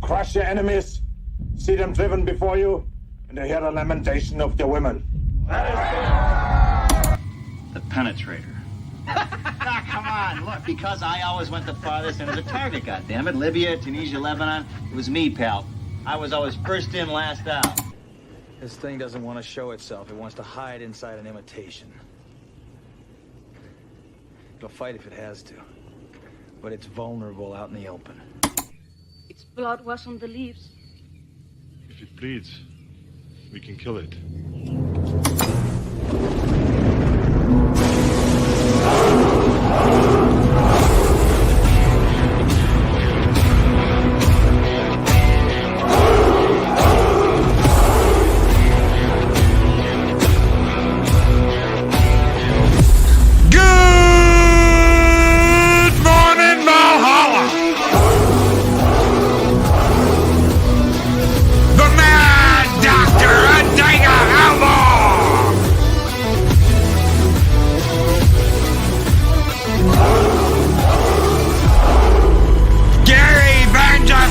crush your enemies, see them driven before you, and to hear the lamentation of your women. The penetrator. Come on, look, because I always went the farthest into the target, goddammit. Libya, Tunisia, Lebanon, it was me, pal. I was always first in, last out. This thing doesn't want to show itself. It wants to hide inside an imitation. It'll fight if it has to, but it's vulnerable out in the open. Its blood was on the leaves. If it bleeds, we can kill it.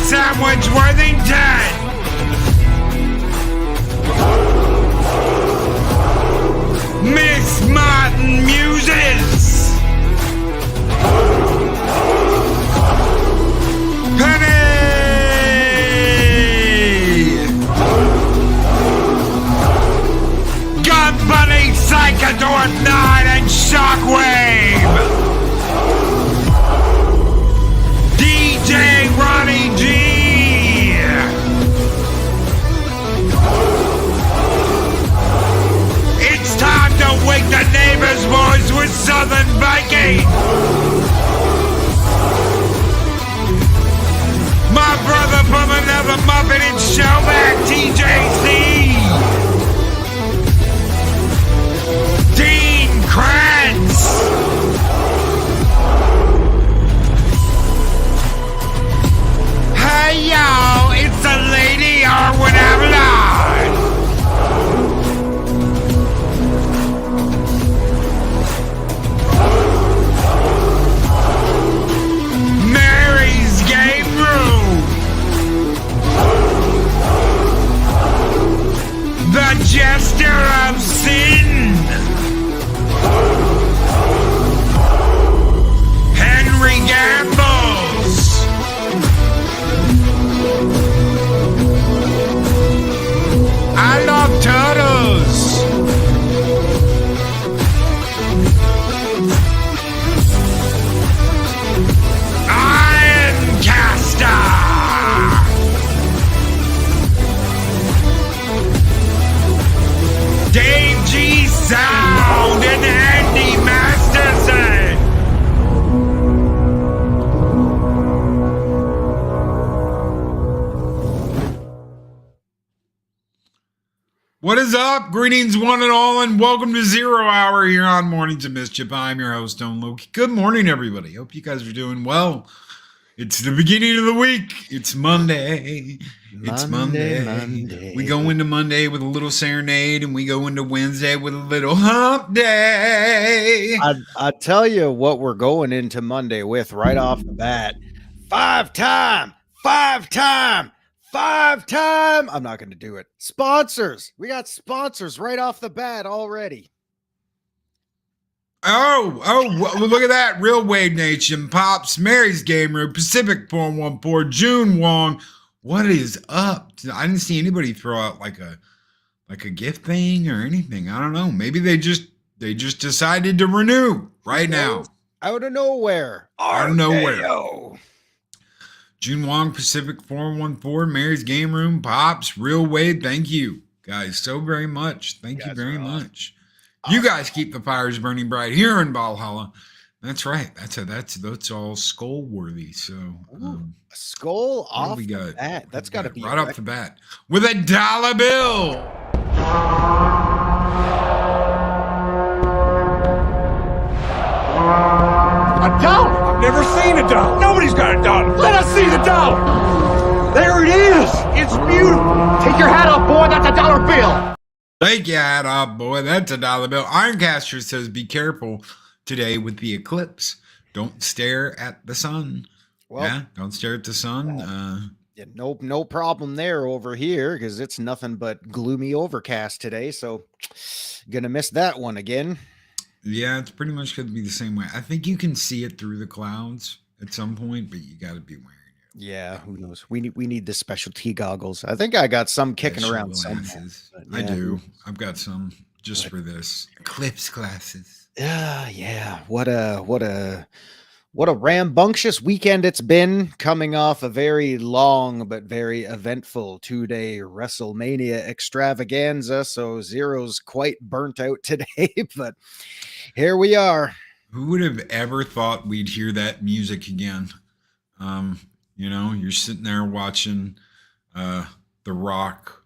Sandwich Worthington! Miss Martin Muses! Penny! Company Psychodor 9 and Shockwave! DJ Ronnie G! It's time to wake the neighbors' voice with Southern Viking! My brother from another Muppet and Showback, TJC! Dean Krantz! Hey y'all, it's the Lady Arwen Avalon! Mary's Game Room! The Jester of Sin! Henry Gambles! I love turtles! Ironcaster! Dave G. Sound and Andy Masterson! What is up? Greetings one and all, and welcome to Zero Hour here on Mornings of Mischief. I'm your host, Loki. Good morning, everybody. Hope you guys are doing well. It's the beginning of the week. It's Monday. It's Monday. We go into Monday with a little serenade, and we go into Wednesday with a little hump day. I tell you what we're going into Monday with right off the bat. Five time. I'm not going to do it. Sponsors. We got sponsors right off the bat already. Oh, look at that. Real Wave Nation, Pops, Mary's Game Room, Pacific 414, June Wong. What is up? I didn't see anybody throw out like a gift thing or anything. I don't know. Maybe they just decided to renew right now. Out of nowhere. Out of nowhere. June Wong, Pacific 414, Mary's Game Room, Pops, Real Wave. Thank you guys so very much. Thank you very much. You guys keep the fires burning bright here in Valhalla. That's right. That's all skull worthy. So a skull off we got? The bat. That's got to be right off the bat with a dollar bill. A dollar? I've never seen a dollar. Nobody's got a dollar. Let us see the dollar. There it is. It's beautiful. Take your hat off, boy. That's a dollar bill. Take your hat off, boy. That's a dollar bill. Ironcaster says, be careful today with the eclipse. Don't stare at the sun. Well, yeah, don't stare at the sun. Yeah, no problem there over here because it's nothing but gloomy overcast today. So gonna miss that one again. Yeah, it's pretty much going to be the same way. I think you can see it through the clouds at some point, but you got to be wearing it. Yeah, who knows? We need the specialty goggles. I think I got some kicking Special around somewhere. glasses. but I yeah, do. I've got some just for this. Eclipse glasses. Yeah. What a rambunctious weekend it's been, coming off a very long but very eventful 2-day WrestleMania extravaganza. So Zero's quite burnt out today, but here we are. Who would have ever thought we'd hear that music again? You're sitting there watching The Rock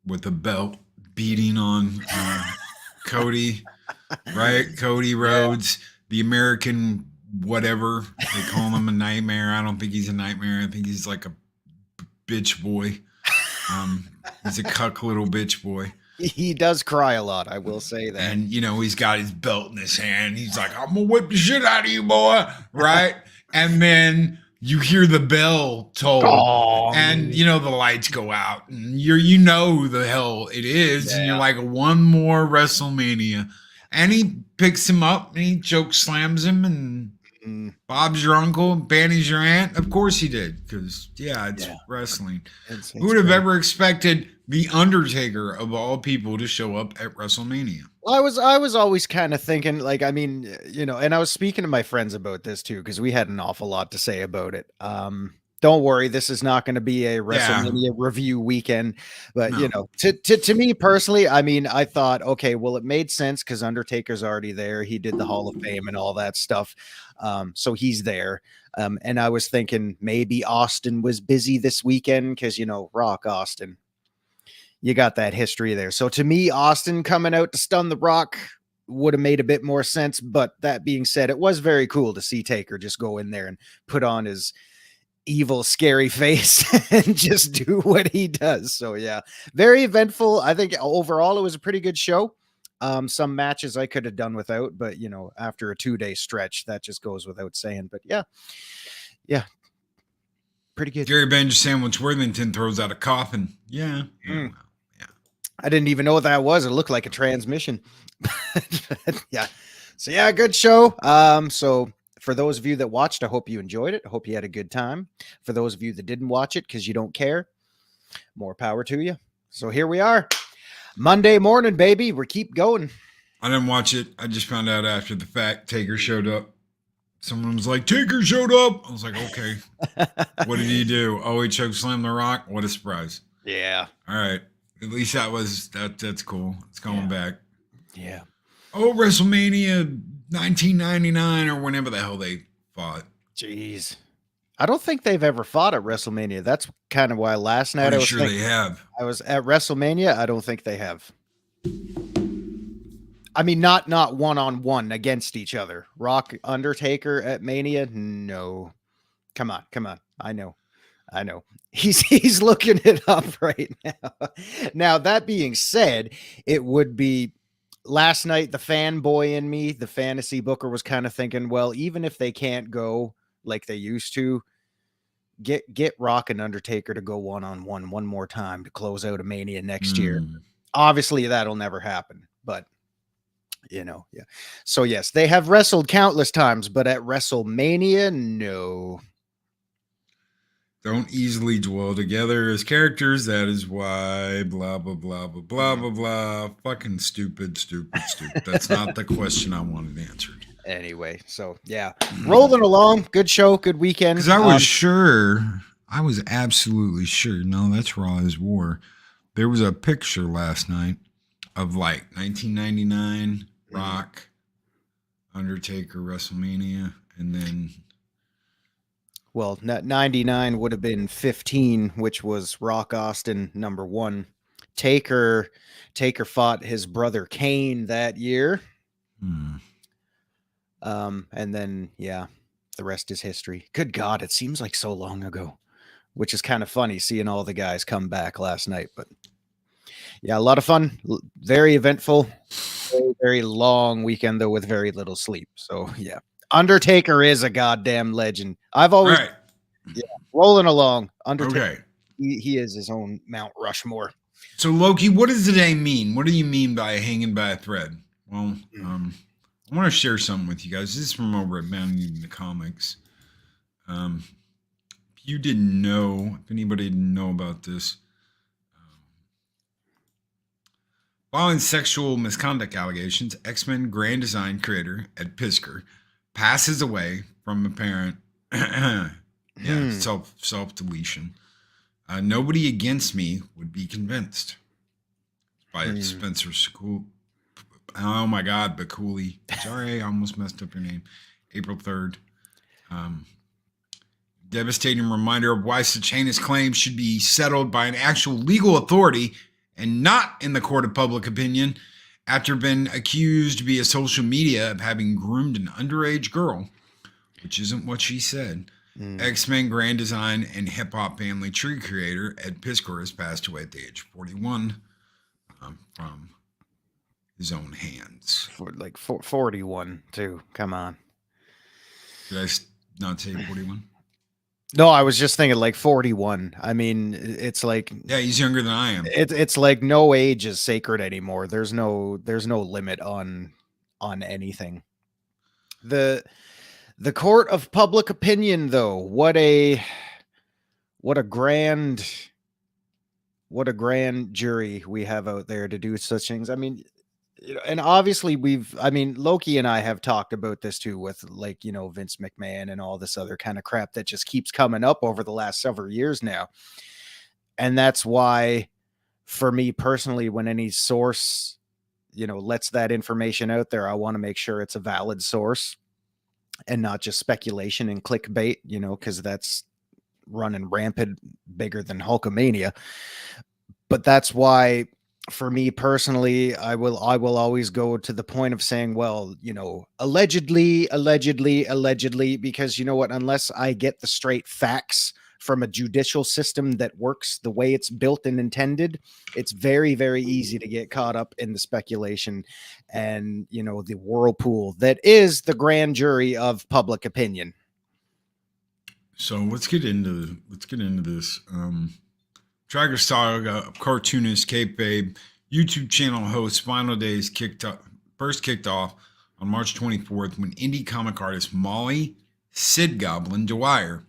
with a belt beating on Cody, right? Cody Rhodes, the American whatever. They call him a nightmare. I don't think he's a nightmare. I think he's like a bitch boy. He's a cuck little bitch boy. He does cry a lot, I will say that. And, he's got his belt in his hand. He's like, I'm going to whip the shit out of you, boy. Right? And then you hear the bell toll and, the lights go out. And who the hell it is. Yeah. And you're like, one more WrestleMania. And he picks him up and he choke slams him and Bob's your uncle, Banny's your aunt. Of course he did, because it's wrestling. Who would have ever expected the Undertaker of all people to show up at WrestleMania? Well, I was always kind of thinking, like, I mean, and I was speaking to my friends about this too, because we had an awful lot to say about it. Don't worry, this is not going to be a WrestleMania review weekend, but to me personally, I mean, I thought, okay, well, it made sense because Undertaker's already there. He did the Hall of Fame and all that stuff, so he's there. And I was thinking maybe Austin was busy this weekend because Rock Austin, you got that history there. So to me, Austin coming out to stun the Rock would have made a bit more sense. But that being said, it was very cool to see Taker just go in there and put on his evil, scary face and just do what he does. So yeah, very eventful. I think overall it was a pretty good show. Some matches I could have done without, but after a 2-day stretch, that just goes without saying. But yeah, pretty good. Gary Benja Sandwich Worthington throws out a coffin. Yeah. I didn't even know what that was. It looked like a transmission. Yeah. So yeah, good show. So for those of you that watched, I hope you enjoyed it. I hope you had a good time. For those of you that didn't watch it because you don't care, more power to you. So here we are. Monday morning, baby. We keep going. I didn't watch it. I just found out after the fact Taker showed up. Someone was like, Taker showed up. I was like, okay. What did he do? Oh, he chokeslammed the Rock. What a surprise. Yeah. All right. At least that's cool. It's coming back. Yeah. Oh, WrestleMania 1999 or whenever the hell they fought. Jeez. I don't think they've ever fought at WrestleMania. That's kind of why last night they have. I was at WrestleMania. I don't think they have. I mean, not one-on-one against each other. Rock Undertaker at Mania? No. Come on. I know. He's looking it up right now. Now, that being said, it would be last night, the fanboy in me, the fantasy booker, was kind of thinking, well, even if they can't go like they used to, get Rock and Undertaker to go one-on-one one more time to close out a Mania next year. Obviously, that'll never happen, but yeah. So yes, they have wrestled countless times, but at WrestleMania, no. Don't easily dwell together as characters. That is why blah, blah, blah, blah, blah, blah, blah. Fucking stupid. That's not the question I wanted answered. Anyway, so yeah, rolling along. Good show, good weekend. Because I was absolutely sure. No, that's Raw is War. There was a picture last night of like 1999 Rock, Undertaker, WrestleMania, and then. Well, 99 would have been 15, which was Rock Austin #1. Taker fought his brother Kane that year. And then, the rest is history. Good God, it seems like so long ago, which is kind of funny seeing all the guys come back last night. But yeah, a lot of fun, very eventful, very, very long weekend, though, with very little sleep. So yeah, Undertaker is a goddamn legend. I've always Rolling along. Undertaker. Okay. He is his own Mount Rushmore. So Loki, what does today mean? What do you mean by hanging by a thread? Well, I want to share something with you guys. This is from over at Bounding in the Comics. If you didn't know, if anybody didn't know about this, following sexual misconduct allegations, X-Men Grand Design creator Ed Piskor passes away from apparent self-deletion. Nobody against me would be convinced. By Spencer School. Oh my God, Bakuli. Sorry, I almost messed up your name. April 3rd. Devastating reminder of why such heinous claims should be settled by an actual legal authority and not in the court of public opinion after being accused via social media of having groomed an underage girl, which isn't what she said. X-Men Grand Design and hip-hop family tree creator Ed Piskor has passed away at the age of 41 from his own hands. 41 too. Come on. Did I not say 41? No, I was just thinking like 41. I mean, it's like, yeah, he's younger than I am. It's like no age is sacred anymore. There's no limit on anything. The court of public opinion, though, what a grand jury we have out there to do such things. I mean, and obviously Loki and I have talked about this too with Vince McMahon and all this other kind of crap that just keeps coming up over the last several years now. And that's why, for me personally, when any source, lets that information out there, I want to make sure it's a valid source and not just speculation and clickbait, because that's running rampant, bigger than Hulkamania. But that's why, for me personally, I will always go to the point of saying, well, allegedly, because you know what, unless I get the straight facts from a judicial system that works the way it's built and intended, it's very, very easy to get caught up in the speculation and, the whirlpool that is the grand jury of public opinion. So let's get into this. Tracker Saga, cartoonist, kayfabe, YouTube channel host, Final Days first kicked off on March 24th when indie comic artist Molly Sid Goblin Dwyer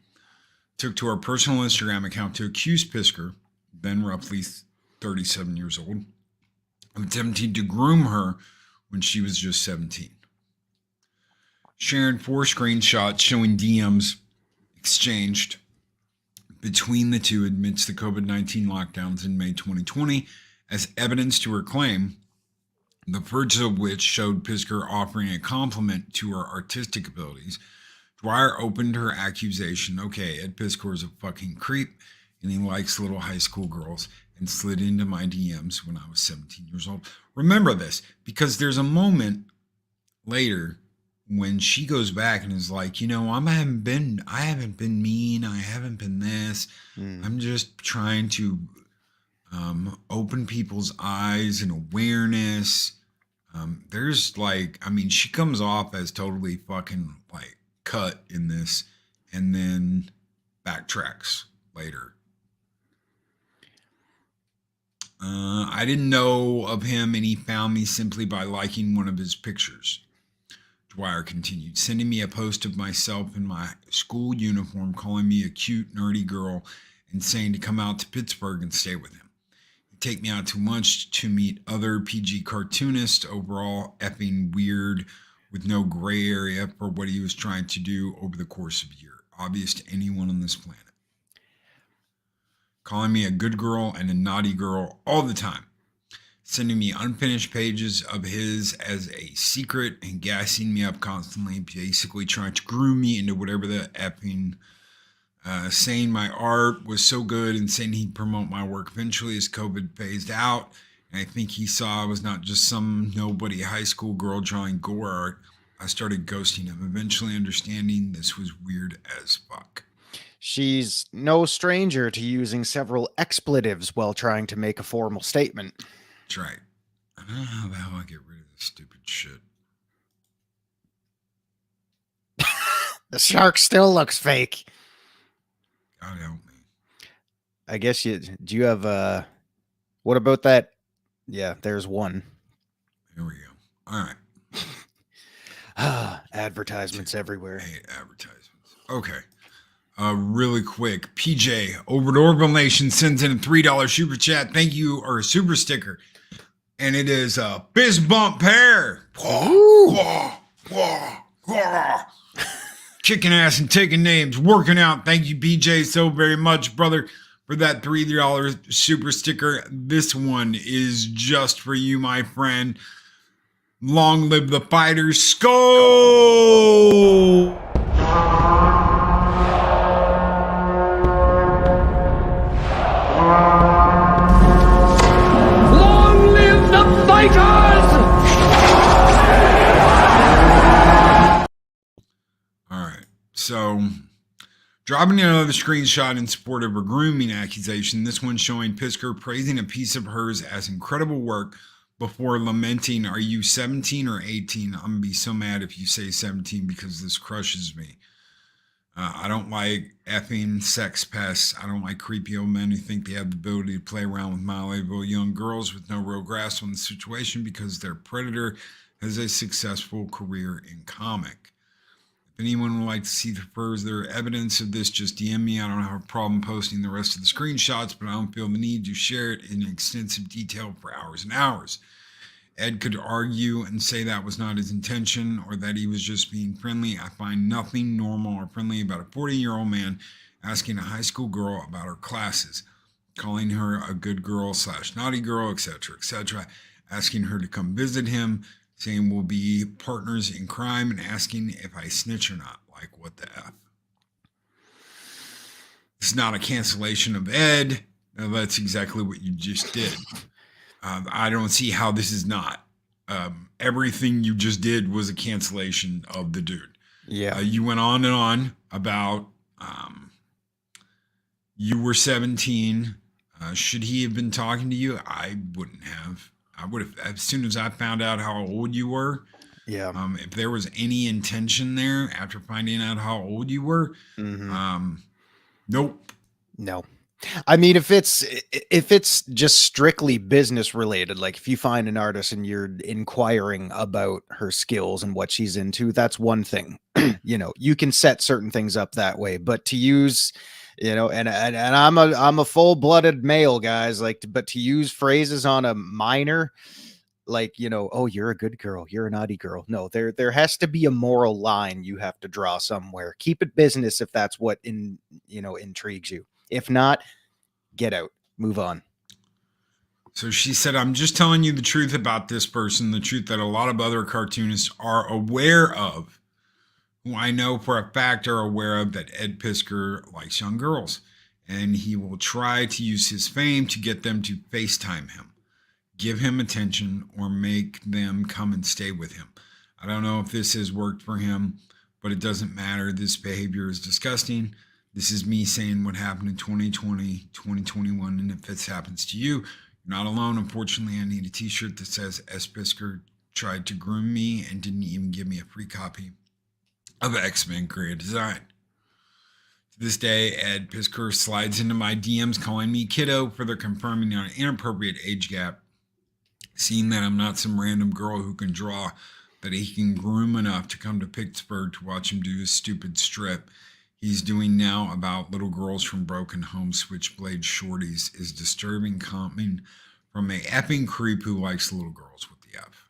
took to her personal Instagram account to accuse Piskor, then roughly 37 years old, of attempting to groom her when she was just 17. Sharing 4 screenshots showing DMs exchanged between the two amidst the COVID-19 lockdowns in May 2020 as evidence to her claim, the first of which showed Piskor offering a compliment to her artistic abilities. Dwyer opened her accusation, okay, Ed Piskor is a fucking creep and he likes little high school girls, and slid into my DMs when I was 17 years old. Remember this, because there's a moment later when she goes back and is like, I haven't been mean. I haven't been this. I'm just trying to open people's eyes and awareness. She comes off as totally fucking cut in this and then backtracks later. I didn't know of him and he found me simply by liking one of his pictures. Dwyer continued, sending me a post of myself in my school uniform, calling me a cute, nerdy girl, and saying to come out to Pittsburgh and stay with him. He'd take me out to lunch to meet other PG cartoonists, overall effing weird, with no gray area for what he was trying to do over the course of a year. Obvious to anyone on this planet. Calling me a good girl and a naughty girl all the time. Sending me unfinished pages of his as a secret and gassing me up constantly, basically trying to groom me into whatever the effing, saying my art was so good and saying he'd promote my work eventually as COVID phased out. And I think he saw I was not just some nobody high school girl drawing gore art. I started ghosting him, eventually understanding this was weird as fuck. She's no stranger to using several expletives while trying to make a formal statement. That's right. I don't know how the hell I get rid of this stupid shit. The shark still looks fake. God help me. I guess do you have what about that? Yeah, there's one. Here we go. All right. Advertisements everywhere. 8 advertisements. Okay. Really quick. PJ over at Orbital Nation sends in a $3 super chat. Thank you, or a super sticker. And it is a fist bump pair. Kicking ass and taking names, working out. Thank you, PJ, so very much, brother, for that $3 super sticker. This one is just for you, my friend. Long live the fighters. Skull! Long live the fighters! All right, so dropping another screenshot in support of her grooming accusation. This one showing Pisker praising a piece of hers as incredible work before lamenting, are you 17 or 18? I'm going to be so mad if you say 17 because this crushes me. I don't like effing sex pests. I don't like creepy old men who think they have the ability to play around with malleable young girls with no real grasp on the situation because their predator has a successful career in comic. If anyone would like to see further evidence of this, just DM me. I don't have a problem posting the rest of the screenshots, but I don't feel the need to share it in extensive detail for hours and hours. Ed could argue and say that was not his intention or that he was just being friendly. I find nothing normal or friendly about a 40-year-old man asking a high school girl about her classes, calling her a good girl / naughty girl, etc., asking her to come visit him, saying we'll be partners in crime, and asking if I snitch or not. Like, what the F? It's not a cancellation of Ed. No, that's exactly what you just did. I don't see how this is not. Everything you just did was a cancellation of the dude. Yeah. You went on and on about you were 17. Should he have been talking to you? I wouldn't have. I would have, as soon as I found out how old you were. Yeah. If there was any intention there after finding out how old you were, nope. No. I mean, if it's just strictly business related, like if you find an artist and you're inquiring about her skills and what she's into, that's one thing. You know, you can set certain things up that way, but to use, you know, and I'm a full-blooded male, guys, but to use phrases on a minor, like, you know, oh, you're a good girl, you're a naughty girl. No, there has to be a moral line you have to draw somewhere. Keep it business if that's what intrigues you. If not, get out, move on. So she said, I'm just telling you the truth about this person, the truth that a lot of other cartoonists are aware of, who I know for a fact are aware of, that Ed Pisker likes young girls, and he will try to use his fame to get them to FaceTime him, give him attention, or make them come and stay with him. I don't know if this has worked for him, but it doesn't matter. This behavior is disgusting. This is me saying what happened in 2020, 2021, and if this happens to you, you're not alone. Unfortunately, I need a t-shirt that says S. Pisker tried to groom me and didn't even give me a free copy of X-Men Creative Design. To this day, Ed Pisker slides into my DMs calling me kiddo, further confirming an inappropriate age gap, seeing that I'm not some random girl who can draw, that he can groom enough to come to Pittsburgh to watch him do his stupid strip he's doing now about little girls from broken home switchblade shorties is disturbing, coming from a effing creep who likes little girls with the F.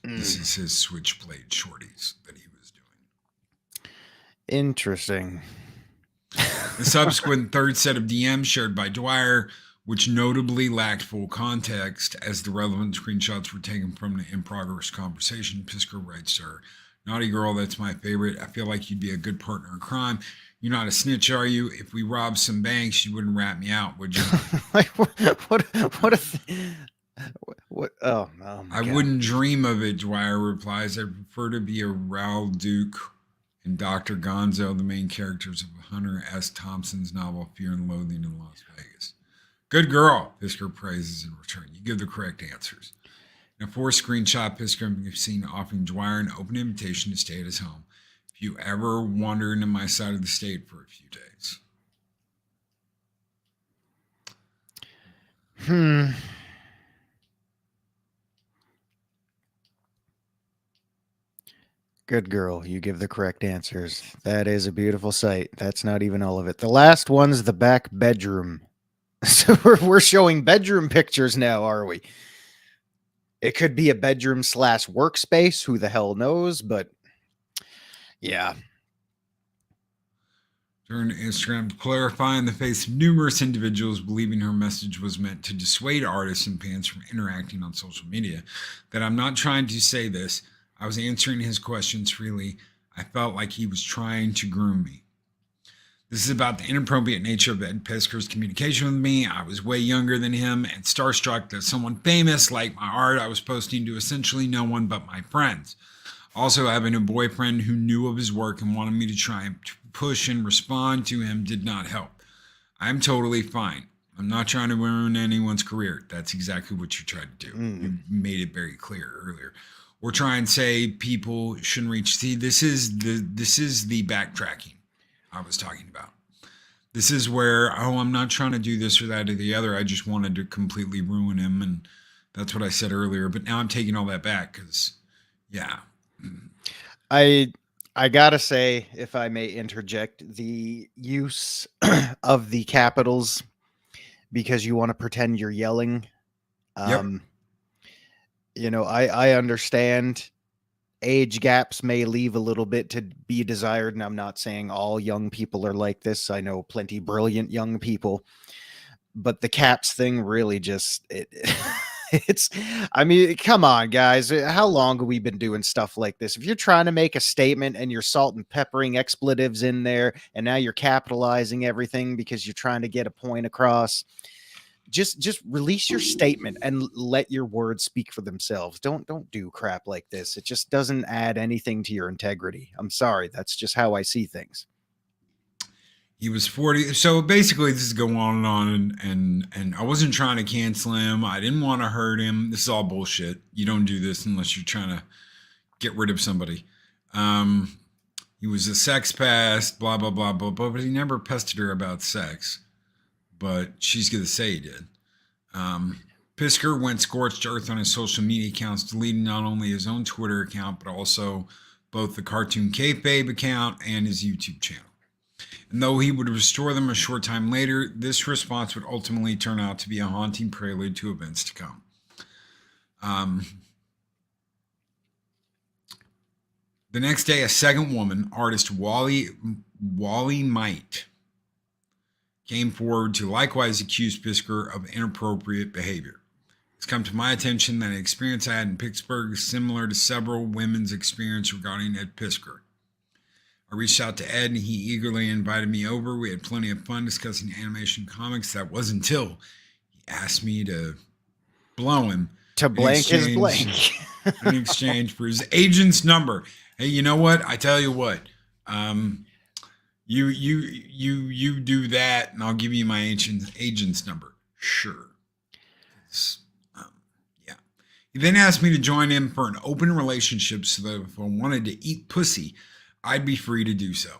This is his switchblade shorties that he was doing. Interesting. The subsequent third set of DMs shared by Dwyer, which notably lacked full context as the relevant screenshots were taken from the in-progress conversation. Pisker writes to her, naughty girl, that's my favorite. I feel like you'd be a good partner in crime. You're not a snitch, are you? If we robbed some banks, you wouldn't rat me out, would you? Like what? Oh, my I God. wouldn't dream of it, Dwyer replies. I prefer to be a Raoul Duke and Dr. Gonzo, the main characters of Hunter S. Thompson's novel Fear and Loathing in Las Vegas. Good girl, Pisker praises in return. You give the correct answers. In a fourth screenshot, Pisker can be seen offering Dwyer an open invitation to stay at his home. if you ever wander into my side of the state for a few days. Good girl. You give the correct answers. That is a beautiful sight. That's not even all of it. The last one's the back bedroom. So we're showing bedroom pictures now, are we? It could be a bedroom / workspace. Who the hell knows? But yeah. Turned to Instagram to clarify in the face of numerous individuals believing her message was meant to dissuade artists and fans from interacting on social media, that I'm not trying to say this. I was answering his questions freely. I felt like he was trying to groom me. This is about the inappropriate nature of Ed Pisker's communication with me. I was way younger than him and starstruck that someone famous liked my art I was posting to essentially no one but my friends. Also, having a boyfriend who knew of his work and wanted me to try and push and respond to him did not help. I'm totally fine. I'm not trying to ruin anyone's career. That's exactly what you tried to do. You made it very clear earlier. Or try and say people shouldn't reach. See, this is the backtracking I was talking about. This is where, I'm not trying to do this or that or the other. I just wanted to completely ruin him. And that's what I said earlier. But now I'm taking all that back because, yeah. I gotta say, if I may interject, the use of the capitals because you want to pretend you're yelling. You know, I understand age gaps may leave a little bit to be desired, and I'm not saying all young people are like this. I know plenty brilliant young people, but the caps thing really just it's, I mean, come on, guys. How long have we been doing stuff like this? If you're trying to make a statement and you're salt and peppering expletives in there, and now you're capitalizing everything because you're trying to get a point across, just release your statement and let your words speak for themselves. Don't do crap like this. It just doesn't add anything to your integrity. I'm sorry. That's just how I see things. He was 40. So basically, this is going on and on. And I wasn't trying to cancel him. I didn't want to hurt him. This is all bullshit. You don't do this unless you're trying to get rid of somebody. He was a sex pest, blah, blah, blah, blah, blah. But he never pestered her about sex. But she's going to say he did. Pisker went scorched earth on his social media accounts, deleting not only his own Twitter account, but also both the Cartoon Kayfabe account and his YouTube channel. And though he would restore them a short time later, this response would ultimately turn out to be a haunting prelude to events to come. The next day, a second woman, artist Wally Might, came forward to likewise accuse Pisker of inappropriate behavior. It's come to my attention that an experience I had in Pittsburgh is similar to several women's experience regarding Ed Pisker. I reached out to Ed and he eagerly invited me over. We had plenty of fun discussing animation comics. That was until he asked me to blow him. To blank his blank. In exchange for his agent's number. Hey, you know what? I tell you what. You do that, and I'll give you my agent's number. Sure. Yeah. He then asked me to join him for an open relationship so that if I wanted to eat pussy, I'd be free to do so.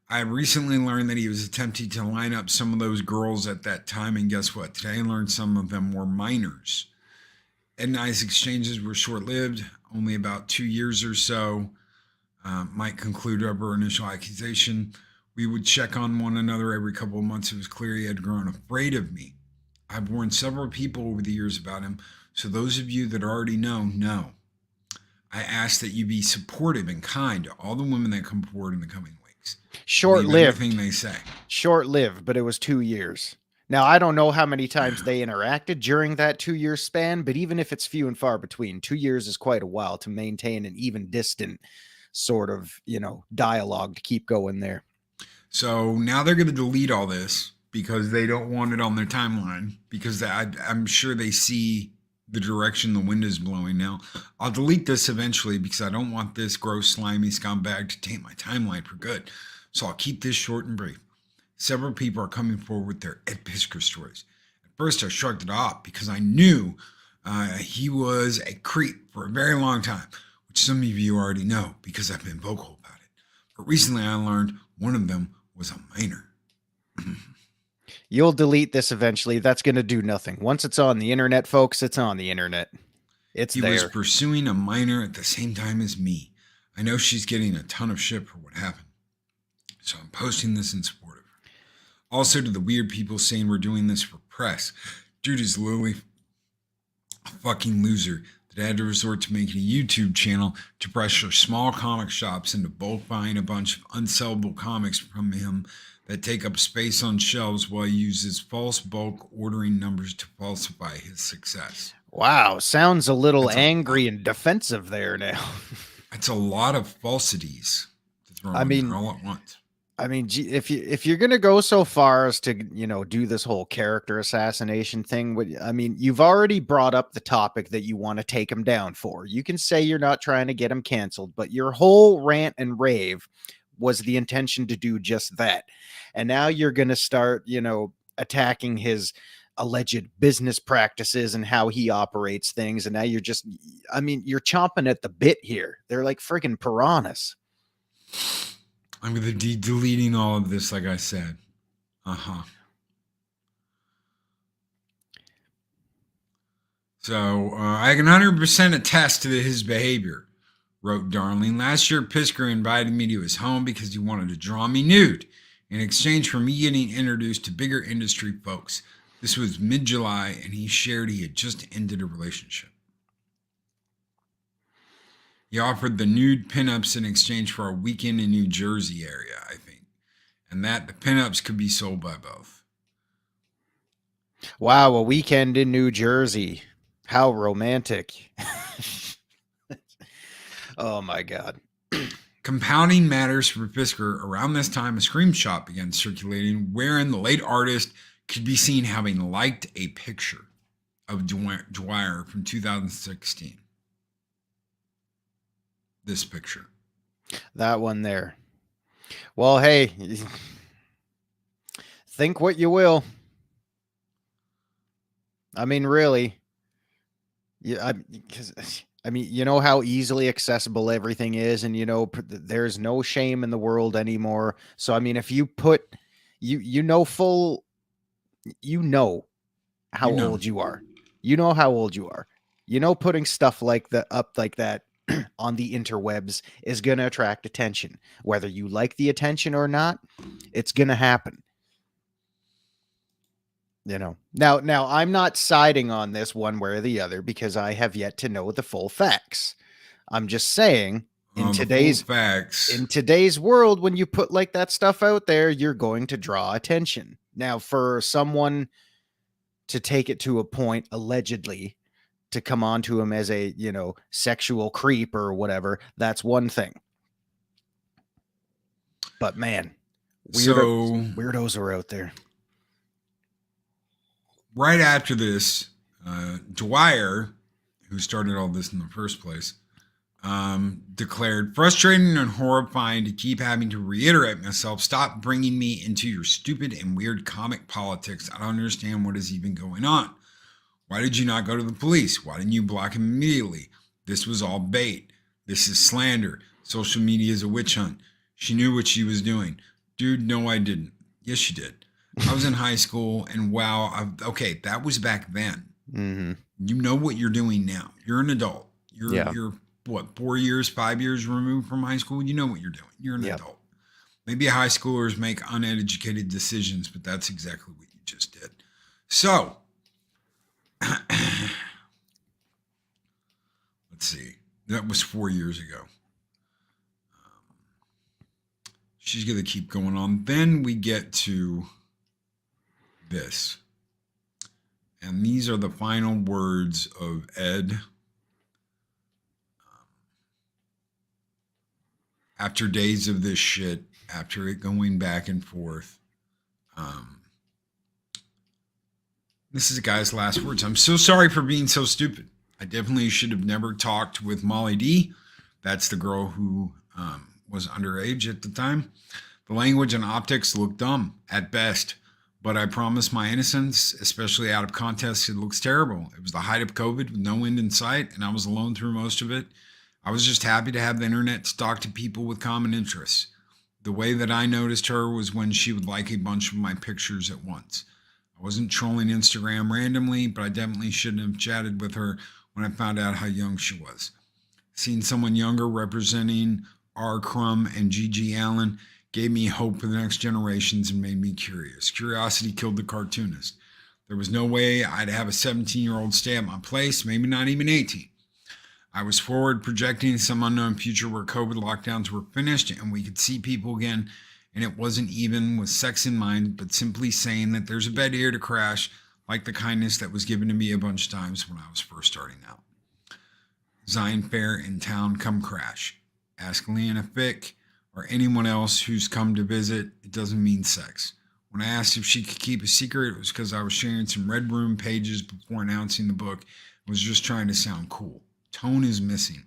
I recently learned that he was attempting to line up some of those girls at that time, and guess what? Today I learned some of them were minors. Ed and I's exchanges were short-lived, only about 2 years or so. Might conclude our initial accusation. We would check on one another every couple of months. It was clear he had grown afraid of me. I've warned several people over the years about him, so those of you that already know. I ask that you be supportive and kind to all the women that come forward in the coming weeks. Short-lived. Everything they say. Short-lived, but it was 2 years. Now, I don't know how many times they interacted during that 2-year span, but even if it's few and far between, 2 years is quite a while to maintain an even distant sort of, dialogue to keep going there. So now they're going to delete all this because they don't want it on their timeline, because I'm sure they see the direction the wind is blowing now. I'll delete this eventually because I don't want this gross, slimy scumbag to taint my timeline for good. So I'll keep this short and brief. Several people are coming forward with their Ed Pisker stories. At first I shrugged it off because I knew he was a creep for a very long time, which some of you already know because I've been vocal about it. But recently I learned one of them was a minor. You'll delete this eventually. That's going to do nothing. Once it's on the internet, folks, it's on the internet. It's He there. was pursuing a minor at the same time as me. I know she's getting a ton of shit for what happened. So I'm posting this in support of her. Also to the weird people saying we're doing this for press. Dude is literally a fucking loser that had to resort to making a YouTube channel to pressure small comic shops into bulk buying a bunch of unsellable comics from him that take up space on shelves while he uses false bulk ordering numbers to falsify his success. Wow, sounds a little angry and defensive there now. It's a lot of falsities to throw in there all at once. I mean, if you're gonna go so far as to do this whole character assassination thing, I mean, you've already brought up the topic that you want to take him down for. You can say you're not trying to get him canceled, but your whole rant and rave was the intention to do just that. And now you're gonna start, attacking his alleged business practices and how he operates things. And now you're chomping at the bit here. They're like friggin' piranhas. I'm going to be deleting all of this, like I said. So I can 100% attest to his behavior, wrote Darling. Last year, Pisker invited me to his home because he wanted to draw me nude in exchange for me getting introduced to bigger industry folks. This was mid-July, and he shared he had just ended a relationship. He offered the nude pinups in exchange for a weekend in New Jersey area, I think, and that the pinups could be sold by both. Wow, a weekend in New Jersey. How romantic. Oh, my God. Compounding matters for Pisker, around this time, a screenshot began circulating wherein the late artist could be seen having liked a picture of Dwyer from 2016. This picture. That one there. Well, hey, think what you will. I mean, really. Yeah, I mean, you know how easily accessible everything is, and there's no shame in the world anymore. So, I mean, if you put, how old you are. You know how old you are. Putting stuff like that up like that on the interwebs is going to attract attention. Whether you like the attention or not, it's going to happen. Now I'm not siding on this one way or the other because I have yet to know the full facts. I'm just saying in today's world, when you put like that stuff out there, you're going to draw attention. Now, for someone to take it to a point, allegedly, to come on to him as a, sexual creep or whatever, that's one thing. But man, weirdos are out there. Right after this, Dwyer, who started all this in the first place, declared, frustrating and horrifying to keep having to reiterate myself. Stop bringing me into your stupid and weird comic politics. I don't understand what is even going on. Why did you not go to the police? Why didn't you block him immediately? This was all bait. This is slander. Social media is a witch hunt. She knew what she was doing. Dude, no, I didn't. Yes, you did. I was in high school, and okay, that was back then. Mm-hmm. You know what you're doing now. You're an adult. You're what, 5 years removed from high school? You know what you're doing. You're an adult. Maybe high schoolers make uneducated decisions, but that's exactly what you just did. So, let's see. That was 4 years ago. She's going to keep going on. Then we get to this. And these are the final words of Ed. After days of this shit, after it going back and forth, this is a guy's last words. I'm so sorry for being so stupid. I definitely should have never talked with Molly D. That's the girl who was underage at the time. The language and optics look dumb at best, but I promise my innocence, especially out of context, it looks terrible. It was the height of COVID with no end in sight, and I was alone through most of it. I was just happy to have the internet to talk to people with common interests. The way that I noticed her was when she would like a bunch of my pictures at once. I wasn't trolling Instagram randomly, but I definitely shouldn't have chatted with her when I found out how young she was. Seeing someone younger representing R. Crumb and Gigi Allen gave me hope for the next generations and made me curious. Curiosity killed the cartoonist. There was no way I'd have a 17-year-old stay at my place, maybe not even 18. I was forward projecting some unknown future where COVID lockdowns were finished and we could see people again, and it wasn't even with sex in mind, but simply saying that there's a bed here to crash, like the kindness that was given to me a bunch of times when I was first starting out. Zion Fair in town, come crash. Ask Leanna Fick or anyone else who's come to visit. It doesn't mean sex. When I asked if she could keep a secret, it was because I was sharing some Red Room pages before announcing the book. I was just trying to sound cool. Tone is missing.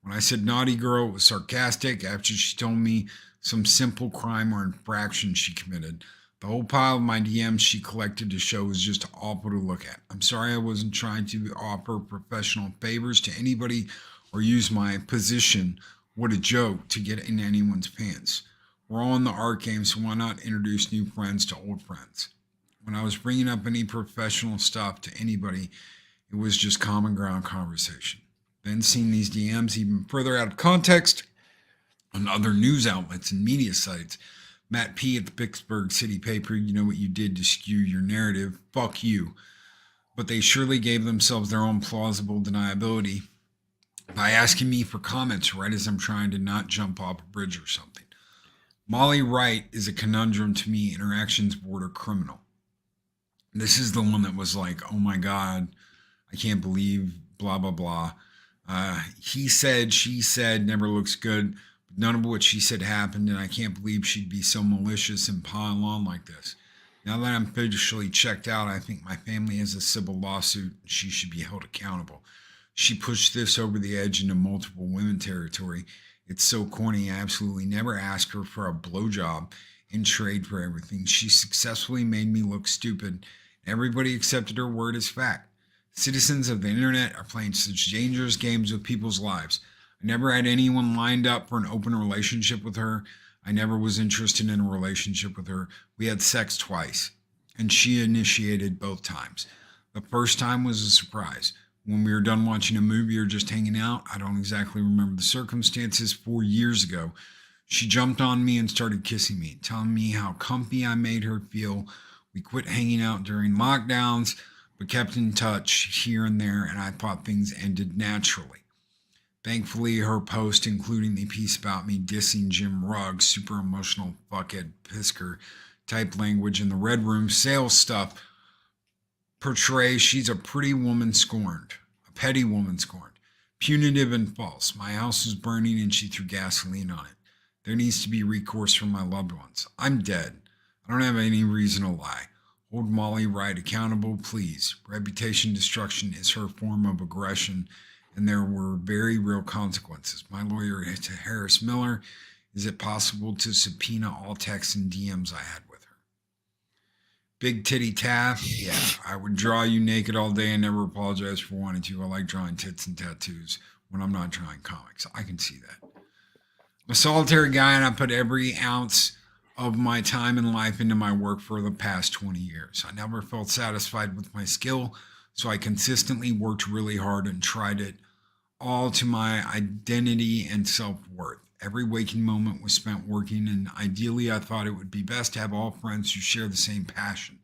When I said naughty girl, it was sarcastic after she told me some simple crime or infraction she committed. The whole pile of my DMs she collected to show was just awful to look at. I'm sorry I wasn't trying to offer professional favors to anybody or use my position, what a joke, to get in anyone's pants. We're all in the art game, so why not introduce new friends to old friends? When I was bringing up any professional stuff to anybody, it was just common ground conversation. Then seeing these DMs even further out of context on other news outlets and media sites. Matt P. at the Pittsburgh City paper, you know what you did to skew your narrative. Fuck you. But they surely gave themselves their own plausible deniability by asking me for comments right as I'm trying to not jump off a bridge or something. Molly Wright is a conundrum to me. Interactions border criminal. This is the one that was like, oh my God, I can't believe blah, blah, blah. He said, she said, never looks good. But none of what she said happened, and I can't believe she'd be so malicious and pile on like this. Now that I'm officially checked out, I think my family has a civil lawsuit and she should be held accountable. She pushed this over the edge into multiple women territory. It's so corny. I absolutely never asked her for a blowjob in trade for everything. She successfully made me look stupid. Everybody accepted her word as fact. Citizens of the internet are playing such dangerous games with people's lives. I never had anyone lined up for an open relationship with her. I never was interested in a relationship with her. We had sex twice, and she initiated both times. The first time was a surprise. When we were done watching a movie or just hanging out, I don't exactly remember the circumstances, 4 years ago, she jumped on me and started kissing me, telling me how comfy I made her feel. We quit hanging out during lockdowns, but kept in touch here and there, and I thought things ended naturally. Thankfully, her post, including the piece about me dissing Jim Rugg, super emotional fuckhead pisker type language in the Red Room sales stuff, portrays she's a pretty woman scorned, a petty woman scorned, punitive and false. My house was burning and she threw gasoline on it. There needs to be recourse from my loved ones. I'm dead. I don't have any reason to lie. Hold Molly Wright accountable, please. Reputation destruction is her form of aggression, and there were very real consequences. My lawyer, Harris Miller, is it possible to subpoena all texts and DMs I had with her? Big Titty Taff, yeah, I would draw you naked all day and never apologize for wanting to. I like drawing tits and tattoos when I'm not drawing comics. I can see that. I'm a solitary guy, and I put every ounce of my time and life into my work for the past 20 years. I never felt satisfied with my skill, so I consistently worked really hard and tried it all to my identity and self-worth. Every waking moment was spent working, and ideally I thought it would be best to have all friends who share the same passion.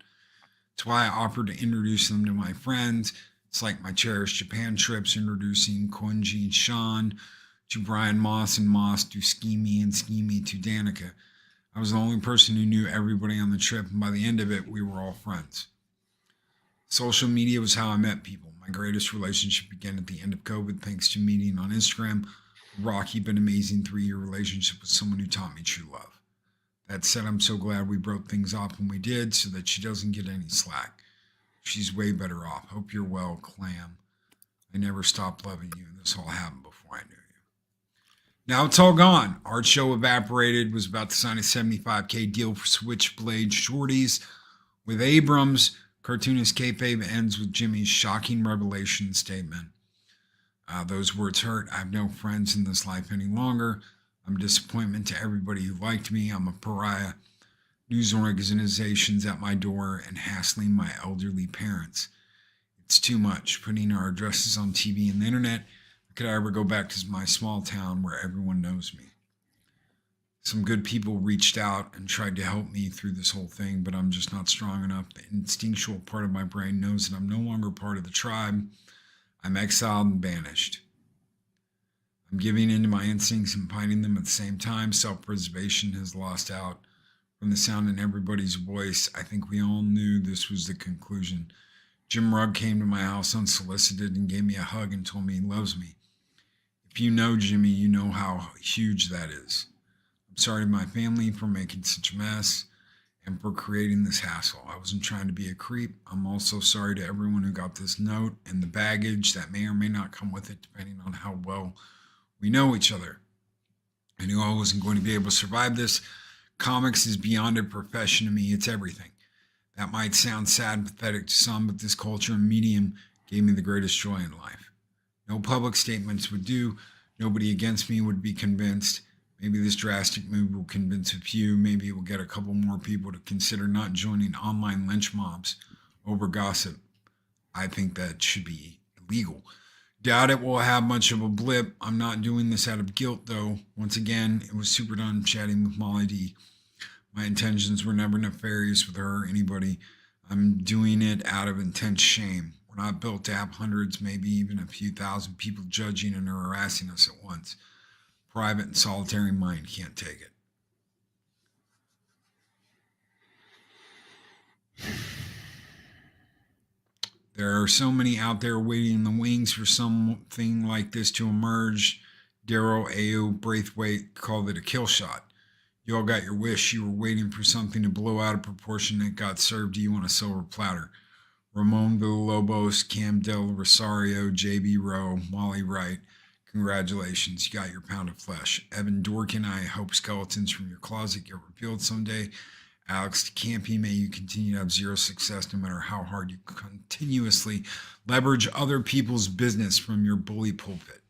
That's why I offered to introduce them to my friends. It's like my cherished Japan trips, introducing Koenji and Sean to Brian Moss and Moss to Schemy and Schemy to Danica. I was the only person who knew everybody on the trip, and by the end of it, we were all friends. Social media was how I met people. My greatest relationship began at the end of COVID, thanks to meeting on Instagram. A rocky but amazing 3-year relationship with someone who taught me true love. That said, I'm so glad we broke things off when we did, so that she doesn't get any slack. She's way better off. Hope you're well, Clam. I never stopped loving you, and this all happened before I knew you. Now it's all gone. Art show evaporated, was about to sign a $75K deal for Switchblade Shorties with Abrams. Cartoonist kayfabe ends with Jimmy's shocking revelation statement. Those words hurt. I have no friends in this life any longer. I'm a disappointment to everybody who liked me. I'm a pariah. News organizations at my door and hassling my elderly parents. It's too much. Putting our addresses on TV and the internet. Could I ever go back to my small town where everyone knows me? Some good people reached out and tried to help me through this whole thing, but I'm just not strong enough. The instinctual part of my brain knows that I'm no longer part of the tribe. I'm exiled and banished. I'm giving in to my instincts and fighting them at the same time. Self-preservation has lost out. From the sound in everybody's voice, I think we all knew this was the conclusion. Jim Rugg came to my house unsolicited and gave me a hug and told me he loves me. If you know Jimmy, you know how huge that is. I'm sorry to my family for making such a mess and for creating this hassle. I wasn't trying to be a creep. I'm also sorry to everyone who got this note and the baggage that may or may not come with it, depending on how well we know each other. I knew I wasn't going to be able to survive this. Comics is beyond a profession to me. It's everything. That might sound sad and pathetic to some, but this culture and medium gave me the greatest joy in life. No public statements would do. Nobody against me would be convinced. Maybe this drastic move will convince a few. Maybe it will get a couple more people to consider not joining online lynch mobs over gossip. I think that should be illegal. Doubt it will have much of a blip. I'm not doing this out of guilt, though. Once again, it was super done chatting with Molly D. My intentions were never nefarious with her or anybody. I'm doing it out of intense shame. We're not built to have hundreds, maybe even a few thousand people judging and harassing us at once. Private and solitary mind can't take it. There are so many out there waiting in the wings for something like this to emerge. Daryl A.O. Braithwaite called it a kill shot. You all got your wish. You were waiting for something to blow out of proportion that got served to you on a silver platter. Ramon Villalobos, Cam Del Rosario, J.B. Rowe, Molly Wright. Congratulations, you got your pound of flesh. Evan Dorkin, I hope skeletons from your closet get revealed someday. Alex DeCampi, may you continue to have zero success no matter how hard you continuously leverage other people's business from your bully pulpit.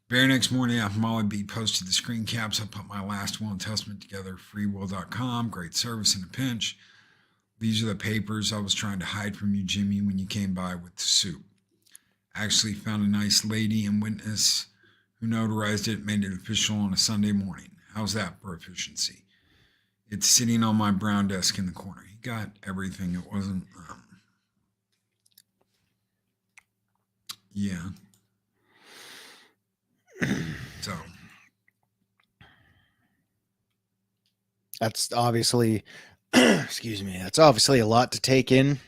Very next morning after Molly B posted the screen caps, I put my last will and testament together, freewill.com, great service in a pinch. These are the papers I was trying to hide from you, Jimmy, when you came by with the soup. Actually found a nice lady and witness who notarized it, made it official on a Sunday morning. How's that for efficiency? It's sitting on my brown desk in the corner. He got everything. It wasn't, yeah. So. That's obviously, excuse me, that's obviously a lot to take in.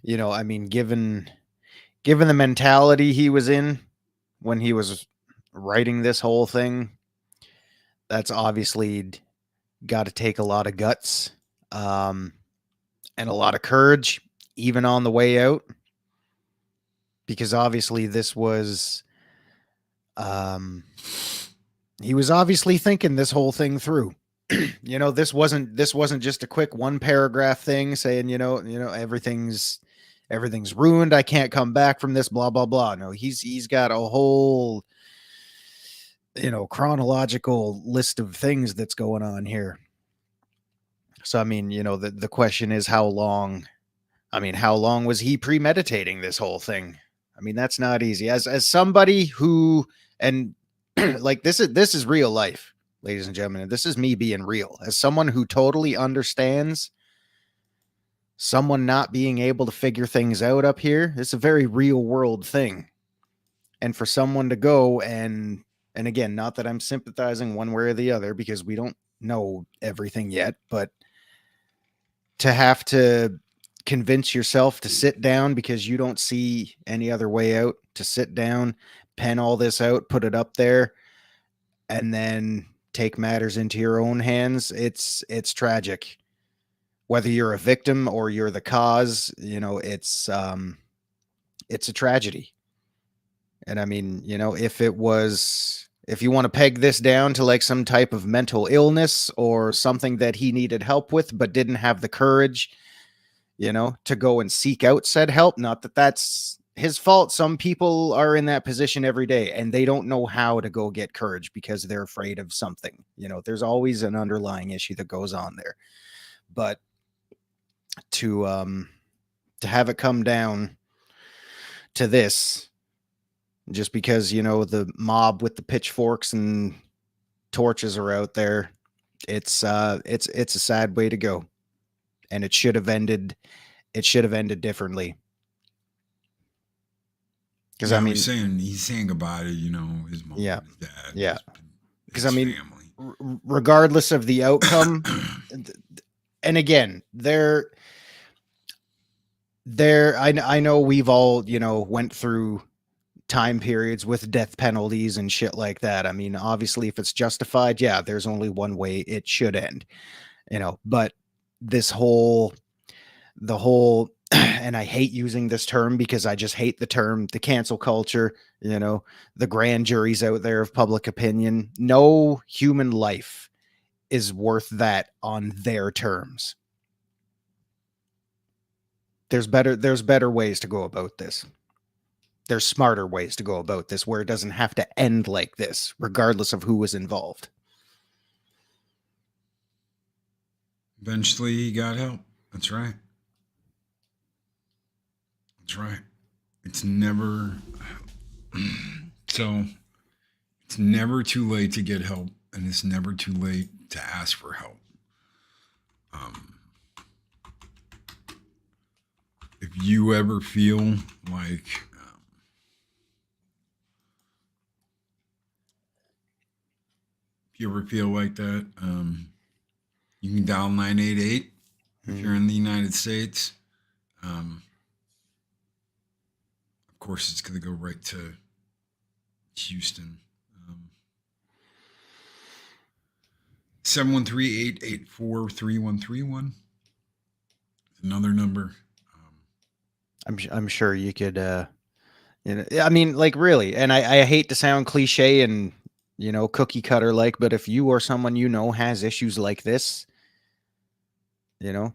You know, I mean, given the mentality he was in when he was writing this whole thing, that's obviously got to take a lot of guts, and a lot of courage, even on the way out, because obviously this was, he was obviously thinking this whole thing through. You know, this wasn't just a quick one paragraph thing saying, you know, everything's ruined. I can't come back from this, blah, blah, blah. No, he's got a whole, you know, chronological list of things that's going on here. So, I mean, you know, the question is how long was he premeditating this whole thing? I mean, that's not easy. As somebody who, and like, this is real life, ladies and gentlemen. This is me being real. As someone who totally understands someone not being able to figure things out up here, it's a very real world thing. And for someone to go and again, not that I'm sympathizing one way or the other, because we don't know everything yet, but to have to convince yourself to sit down because you don't see any other way out, to sit down, pen all this out, put it up there, and then take matters into your own hands. It's tragic. Whether you're a victim or you're the cause, you know, it's a tragedy. And I mean, you know, if you want to peg this down to like some type of mental illness or something that he needed help with, but didn't have the courage, you know, to go and seek out said help. Not that that's his fault. Some people are in that position every day and they don't know how to go get courage because they're afraid of something. You know, there's always an underlying issue that goes on there. But to have it come down to this, just because, you know, the mob with the pitchforks and torches are out there, it's a sad way to go. And it should have ended differently. Because Yeah, I mean, he's saying goodbye to, you know, his mom, Yeah. his dad, Yeah. his because I mean, family. regardless of the outcome, and again, I know we've all, you know, went through time periods with death penalties and shit like that. I mean, obviously, if it's justified, yeah, there's only one way it should end, you know. But the whole, and I hate using this term because I just hate the term, the cancel culture, you know, the grand juries out there of public opinion. No human life is worth that on their terms. There's better ways to go about this. There's smarter ways to go about this where it doesn't have to end like this, regardless of who was involved. Eventually he got help. That's right. That's right. It's never so it's never too late to get help, and it's never too late to ask for help. If you ever feel like that, you can dial 988 if you're in the United States. Of course, it's going to go right to Houston. 713-884-3131. Another number. I'm sure you could, you know, I mean, like, really, and I hate to sound cliche and, you know, cookie cutter like, but if you or someone you know has issues like this, you know,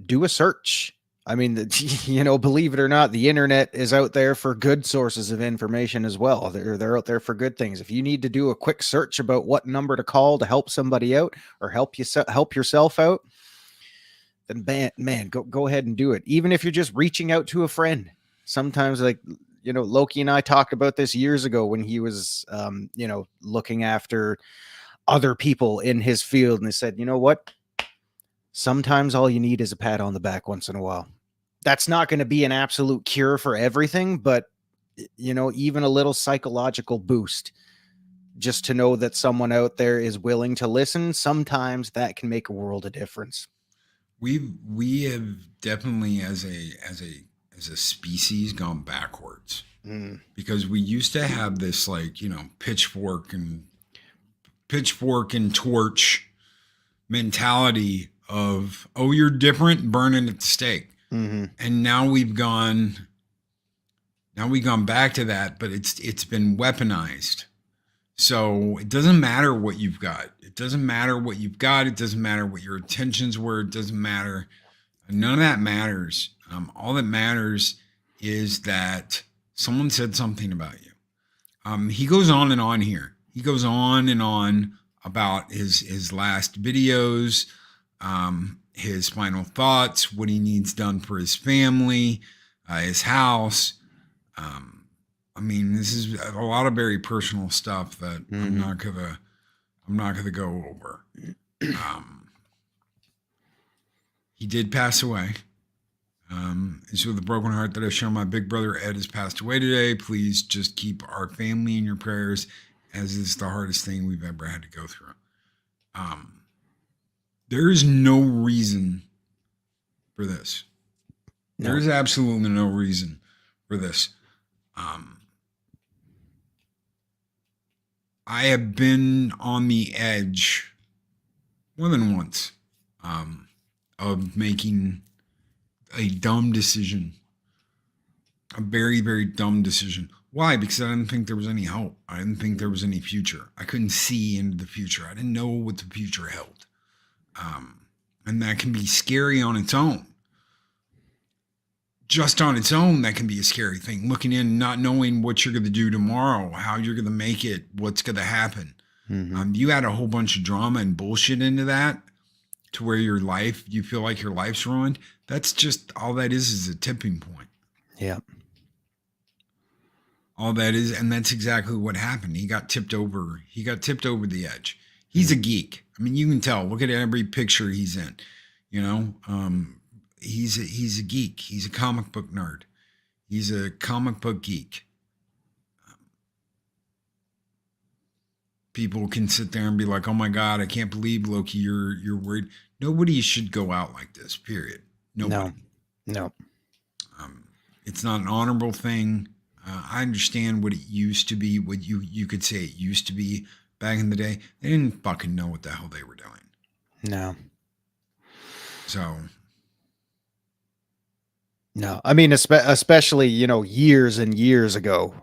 do a search. I mean, you know, believe it or not, the internet is out there for good sources of information as well. They're out there for good things. If you need to do a quick search about what number to call to help somebody out or help yourself out, then man, go ahead and do it. Even if you're just reaching out to a friend. Sometimes, like, you know, Loki and I talked about this years ago when he was, you know, looking after other people in his field. And they said, you know what? Sometimes all you need is a pat on the back once in a while. That's not going to be an absolute cure for everything, but, you know, even a little psychological boost just to know that someone out there is willing to listen. Sometimes that can make a world of difference. We have definitely as a species gone backwards because we used to have this, like, you know, pitchfork and torch mentality of, oh, you're different, burning at the stake. And now we've gone back to that, but it's been weaponized. So it doesn't matter what you've got. It doesn't matter what you've got. It doesn't matter what your intentions were. It doesn't matter. None of that matters. All that matters is that someone said something about you. He goes on and on here. He goes on and on about his last videos, his final thoughts, what he needs done for his family, his house. I mean, this is a lot of very personal stuff that I'm not gonna go over. He did pass away. It's with a broken heart that I show my big brother Ed has passed away today. Please just keep our family in your prayers, as it's the hardest thing we've ever had to go through. There is no reason for this. No. There is absolutely no reason for this. I have been on the edge more than once of making a dumb decision, a very, very dumb decision. Why? Because I didn't think there was any hope. I didn't think there was any future. I couldn't see into the future. I didn't know what the future held. And that can be scary on its own. just on its own, that can be a scary thing. Looking in, not knowing what you're going to do tomorrow, how you're going to make it, what's going to happen. You add a whole bunch of drama and bullshit into that to where you feel like your life's ruined. That's just all that is a tipping point. Yeah. All that is, and that's exactly what happened. He got tipped over the edge. He's a geek. I mean, you can tell. Look at every picture he's in. You know, he's a geek. He's a comic book nerd. He's a comic book geek. People can sit there and be like, "Oh my God, I can't believe Loki, you're worried." Nobody should go out like this. Period. Nobody. No. It's not an honorable thing. I understand what it used to be. What you could say it used to be back in the day. They didn't fucking know what the hell they were doing. No. So. No, I mean, especially, you know, years and years ago,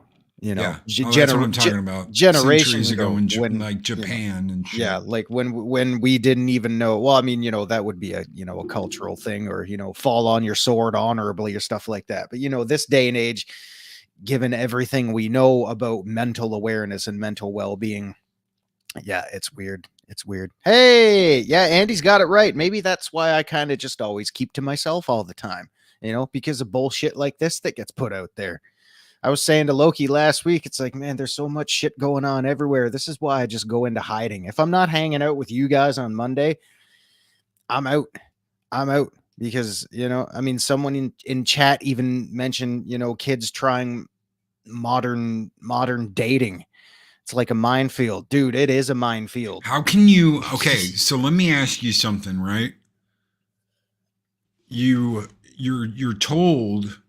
you know, that's what I'm talking about. Generations ago in when, like Japan, you know, and shit. Yeah, like when we didn't even know. Well, I mean, you know, that would be a cultural thing, or, you know, fall on your sword honorably or stuff like that. But, you know, this day and age, given everything we know about mental awareness and mental well-being, yeah, it's weird. It's weird. Hey, yeah, Andy's got it right. Maybe that's why I kind of just always keep to myself all the time, you know, because of bullshit like this that gets put out there. I was saying to Loki last week, it's like, man, there's so much shit going on everywhere. This is why I just go into hiding. If I'm not hanging out with you guys on Monday, I'm out. Because, you know, I mean, someone in chat even mentioned, you know, kids trying modern dating. It's like a minefield. Dude, it is a minefield. How can you, okay, so let me ask you something, right? You're told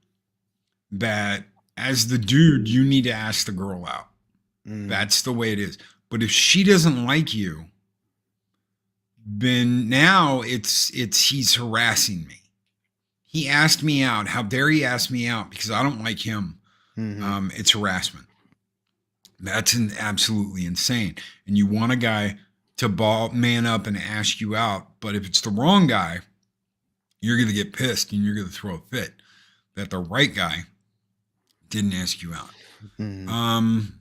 that as the dude, you need to ask the girl out. That's the way it is. But if she doesn't like you, then now it's he's harassing me. He asked me out. How dare he ask me out because I don't like him? It's harassment. That's absolutely insane. And you want a guy to man up and ask you out, but if it's the wrong guy, you're going to get pissed and you're going to throw a fit that the right guy didn't ask you out. I'm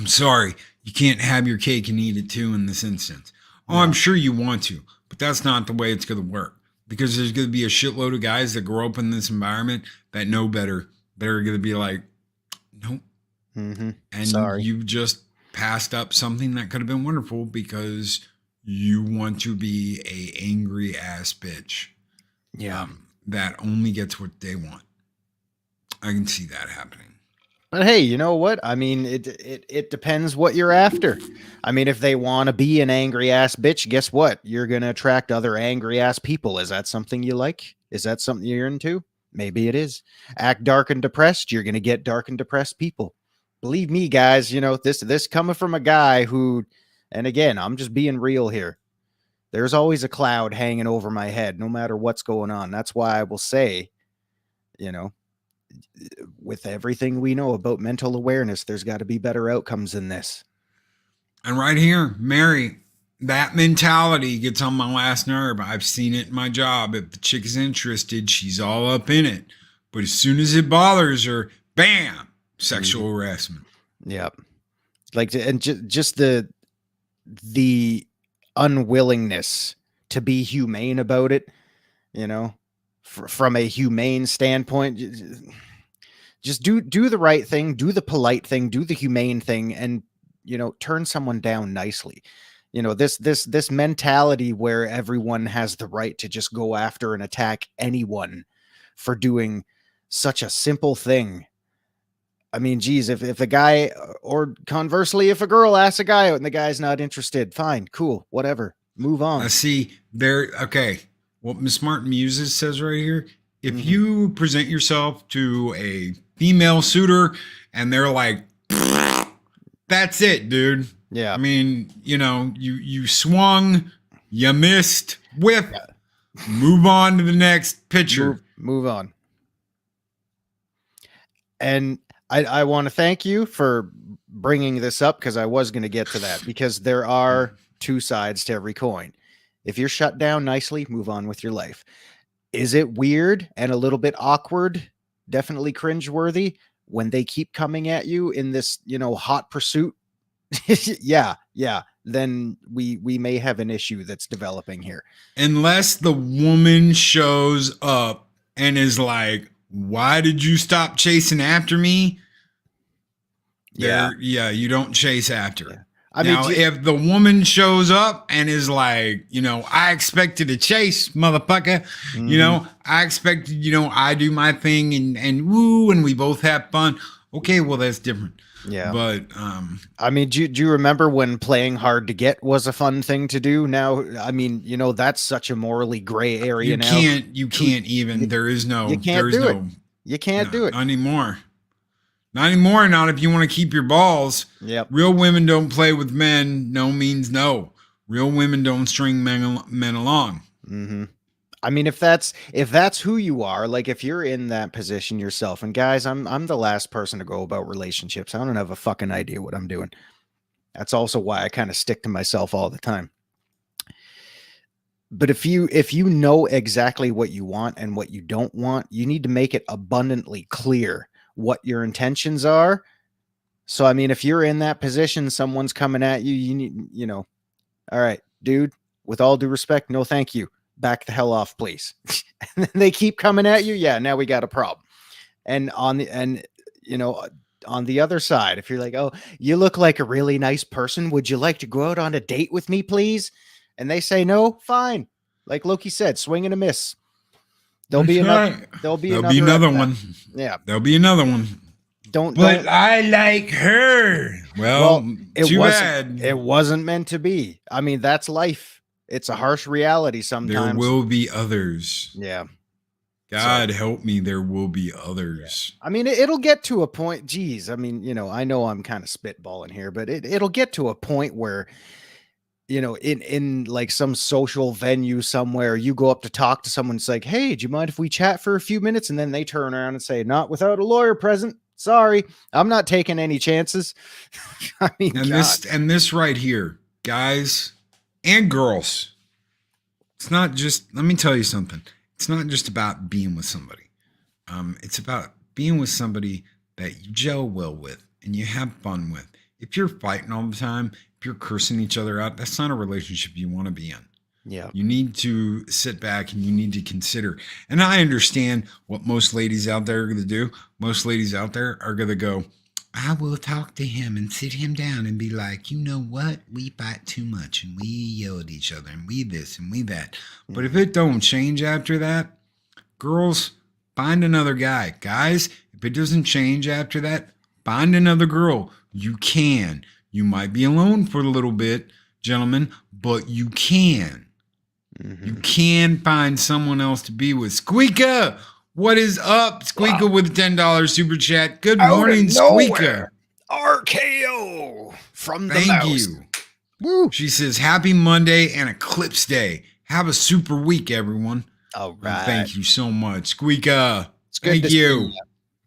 sorry, you can't have your cake and eat it too in this instance. Oh, I'm sure you want to, but that's not the way it's going to work, because there's going to be a shitload of guys that grow up in this environment that know better. They're going to be like, nope. And you've just passed up something that could have been wonderful because you want to be a angry ass bitch. Yeah. That only gets what they want. I can see that happening. But hey, you know what? I mean, it depends what you're after. I mean, if they want to be an angry ass bitch, guess what? You're going to attract other angry ass people. Is that something you like? Is that something you're into? Maybe it is. Act dark and depressed. You're going to get dark and depressed people. Believe me, guys, you know, this coming from a guy who, and again, I'm just being real here. There's always a cloud hanging over my head, no matter what's going on. That's why I will say, you know, with everything we know about mental awareness, there's got to be better outcomes than this. And right here, Mary, that mentality gets on my last nerve. I've seen it in my job. If the chick is interested, she's all up in it. But as soon as it bothers her, bam, sexual harassment. Yeah. Like, and just the unwillingness to be humane about it, you know, from a humane standpoint, just do the right thing, do the polite thing, do the humane thing, and, you know, turn someone down nicely. You know, this mentality where everyone has the right to just go after and attack anyone for doing such a simple thing. I mean, geez, if a guy, or conversely, if a girl asks a guy out and the guy's not interested, fine, cool, whatever, move on. See, okay. What Miss Martin Muses says right here, if you present yourself to a female suitor and they're like, that's it, dude. Yeah. I mean, you know, you swung, you missed, whip, move on to the next pitcher. Move on. And I want to thank you for bringing this up, because I was going to get to that, because there are two sides to every coin. If you're shut down nicely, move on with your life. is it weird and a little bit awkward, definitely cringeworthy when they keep coming at you in this, hot pursuit? Yeah, then we may have an issue that's developing here. Unless the woman shows up and is like, why did you stop chasing after me? Yeah, you don't chase after. Yeah. If the woman shows up and is like, I expected to chase, motherfucker. I expected, I do my thing and woo, and we both have fun. Okay, well, that's different. Yeah. But do you remember when playing hard to get was a fun thing to do? Now, that's such a morally gray area now. You can't even. There is no. You can't do it. You can't do it anymore. Not anymore. Not if you want to keep your balls. Yep. Real women don't play with men. No means no. Real women don't string men along. Mm-hmm. If that's who you are, like if you're in that position yourself, and guys, I'm the last person to go about relationships. I don't have a fucking idea what I'm doing. That's also why I kind of stick to myself all the time. But if you know exactly what you want and what you don't want, you need to make it abundantly clear what your intentions are. So, if you're in that position, someone's coming at you, you need, all right, dude, with all due respect, no, thank you. Back the hell off, please. And then they keep coming at you. Yeah. Now we got a problem. And on the other side, if you're like, oh, you look like a really nice person. Would you like to go out on a date with me, please? And they say, no, fine. Like Loki said, swing and a miss. There'll be another one. Yeah. There'll be another one. But I like her. Well, too bad. It wasn't meant to be. That's life. It's a harsh reality sometimes. There will be others. Yeah. God help me. There will be others. Yeah. It'll get to a point. Geez. I know I'm kind of spitballing here, but it'll get to a point where, in like some social venue somewhere, you go up to talk to someone. It's like, hey, do you mind if we chat for a few minutes? And then they turn around and say, not without a lawyer present. Sorry, I'm not taking any chances. This right here, guys and girls. It's not just, let me tell you something. It's not just about being with somebody. It's about being with somebody that you gel well with and you have fun with. If you're fighting all the time, if you're cursing each other out, that's not a relationship you want to be in. Yeah. You need to sit back and you need to consider. And I understand what most ladies out there are going to do. Most ladies out there are going to go, I will talk to him and sit him down and be like, you know what? We fight too much and we yell at each other and we this and we that. But if it don't change after that, girls, find another guy. Guys, if it doesn't change after that, find another girl. You can. You might be alone for a little bit, gentlemen, but you can. Mm-hmm. You can find someone else to be with. Squeaka, what is up? Squeaka with a $10 super chat. Good morning, Squeaka. RKO from the Thank mouse. you. Woo. She says, happy Monday and Eclipse Day. Have a super week, everyone. All right. Thank you so much. Squeaka. It's good Thank you.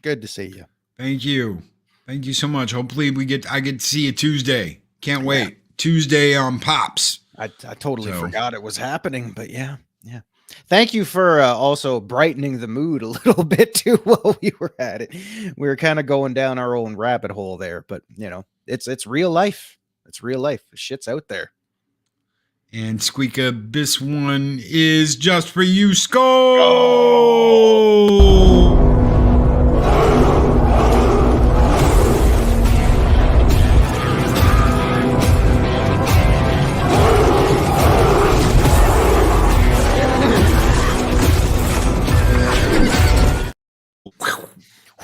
Good to see you. Thank you. Thank you so much. Hopefully I get to see you Tuesday. Can't wait. Yeah. Tuesday on Pops. I totally forgot it was happening, but yeah. Thank you for also brightening the mood a little bit too while we were at it. We were kind of going down our own rabbit hole there, but it's real life. It's real life. The shit's out there. And Squeaka, this one is just for you, Skull.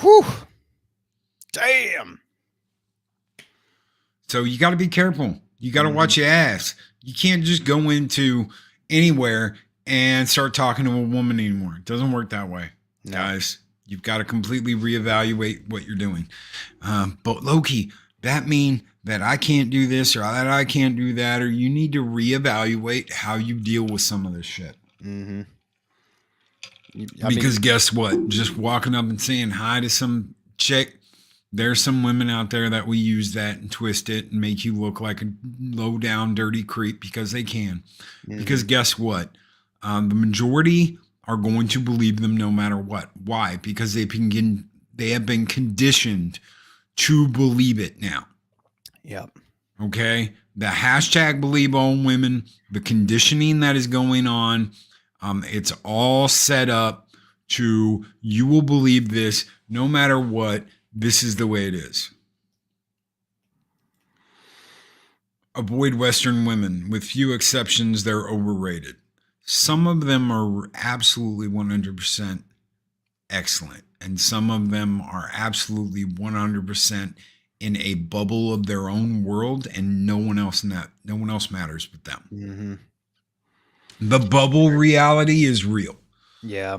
Whew. Damn. So you got to be careful. You got to watch your ass. You can't just go into anywhere and start talking to a woman anymore. It doesn't work that way, guys. You've got to completely reevaluate what you're doing. But Loki, that mean that I can't do this or that I can't do that, or you need to reevaluate how you deal with some of this shit. Mm-hmm. Because guess what? Just walking up and saying hi to some chick, there's some women out there that will use that and twist it and make you look like a low down dirty creep because they can. Mm-hmm. Because guess what? The majority are going to believe them no matter what. Why? Because they have been conditioned to believe it now. Yep. Okay. The hashtag believe all women, the conditioning that is going on, it's all set up to, you will believe this no matter what. This is the way it is. Avoid Western women. With few exceptions, they're overrated. Some of them are absolutely 100% excellent, and some of them are absolutely 100% in a bubble of their own world, and no one else matters but them. Mm-hmm. The bubble reality is real. Yeah.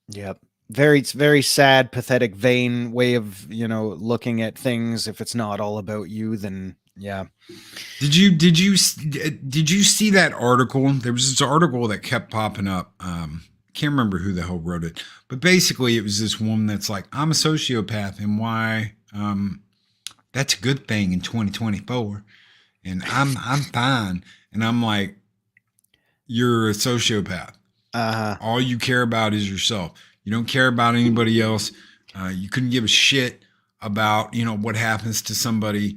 Yep. Very sad, pathetic, vain way of, looking at things. If it's not all about you, then yeah. Did you see that article? There was this article that kept popping up. Can't remember who the hell wrote it, but basically it was this woman that's like, I'm a sociopath, and why that's a good thing in 2024, and I'm fine. And I'm like, you're a sociopath. All you care about is yourself. You don't care about anybody else. You couldn't give a shit about, what happens to somebody.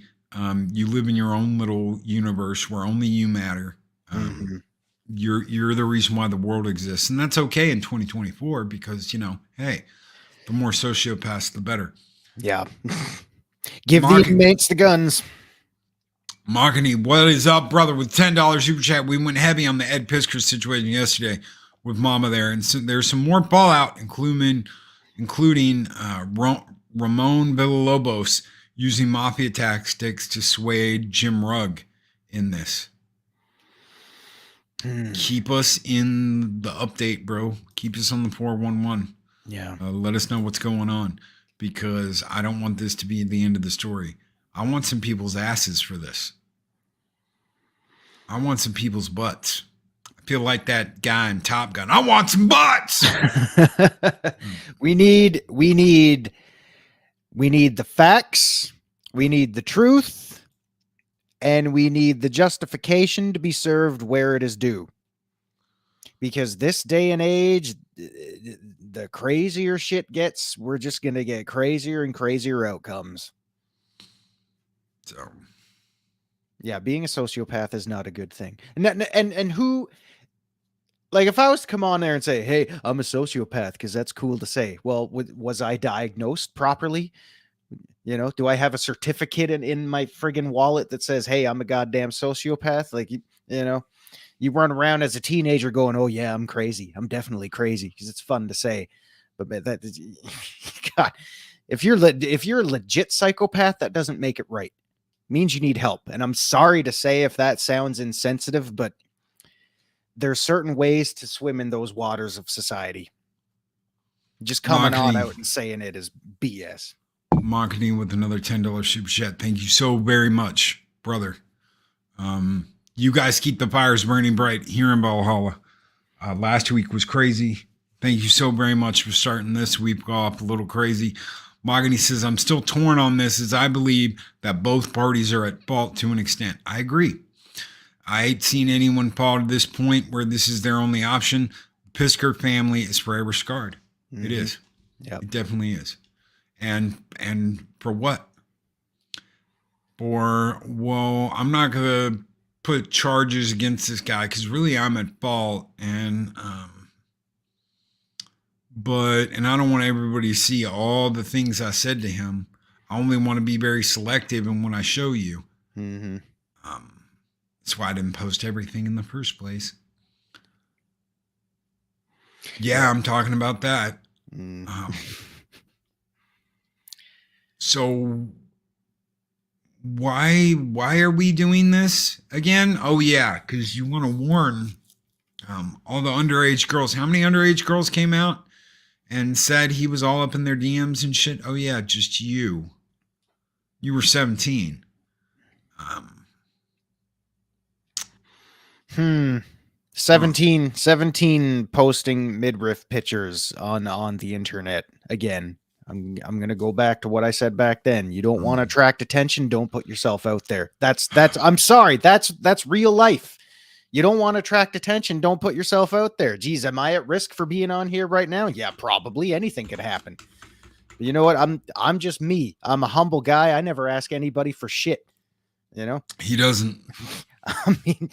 You live in your own little universe where only you matter. You're the reason why the world exists. And that's okay in 2024 because, hey, the more sociopaths, the better. Yeah. Give the inmates the guns. Marketing, what is up, brother? With $10 super chat, we went heavy on the Ed Piskor situation yesterday with Mama there. And so there's some more fallout, including Ramon Villalobos using mafia tactics to sway Jim Rugg in this. Keep us in the update, bro. Keep us on the 411. Yeah. Let us know what's going on, because I don't want this to be the end of the story. I want some people's asses for this. I want some people's butts. I feel like that guy in Top Gun. I want some butts. We need the facts. We need the truth. And we need the justification to be served where it is due. Because this day and age, the crazier shit gets, we're just going to get crazier and crazier outcomes. So, yeah, being a sociopath is not a good thing. And who, like, if I was to come on there and say, hey, I'm a sociopath, because that's cool to say. Well, was I diagnosed properly? Do I have a certificate in my friggin' wallet that says, hey, I'm a goddamn sociopath? Like, you run around as a teenager going, oh yeah, I'm crazy. I'm definitely crazy, because it's fun to say. But that, God, if you're a legit psychopath, that doesn't make it right. It means you need help. And I'm sorry to say if that sounds insensitive, but there's certain ways to swim in those waters of society. Just coming on out and saying it is BS. Marketing with another $10 super chat. Thank you so very much, brother. You guys keep the fires burning bright here in Valhalla. Last week was crazy. Thank you so very much for starting this week off a little crazy. Magani says, I'm still torn on this, as I believe that both parties are at fault to an extent. I agree. I ain't seen anyone fall to this point where this is their only option. Piskor family is forever scarred. It is. Yeah, it definitely is. And for what? Well, I'm not going to put charges against this guy because really I'm at fault. And I don't want everybody to see all the things I said to him. I only want to be very selective in what I show you. That's why I didn't post everything in the first place. Yeah, I'm talking about that. So why are we doing this again? Oh yeah, because you want to warn all the underage girls. How many underage girls came out and said he was all up in their DMs and shit? Oh yeah, just you. You were 17. 17 posting midriff pictures on the internet again. I'm going to go back to what I said back then. You don't want to attract attention. Don't put yourself out there. That's I'm sorry. That's real life. You don't want to attract attention. Don't put yourself out there. Geez, am I at risk for being on here right now? Yeah, probably. Anything could happen. But you know what? I'm just me. I'm a humble guy. I never ask anybody for shit. You know? He doesn't. I mean,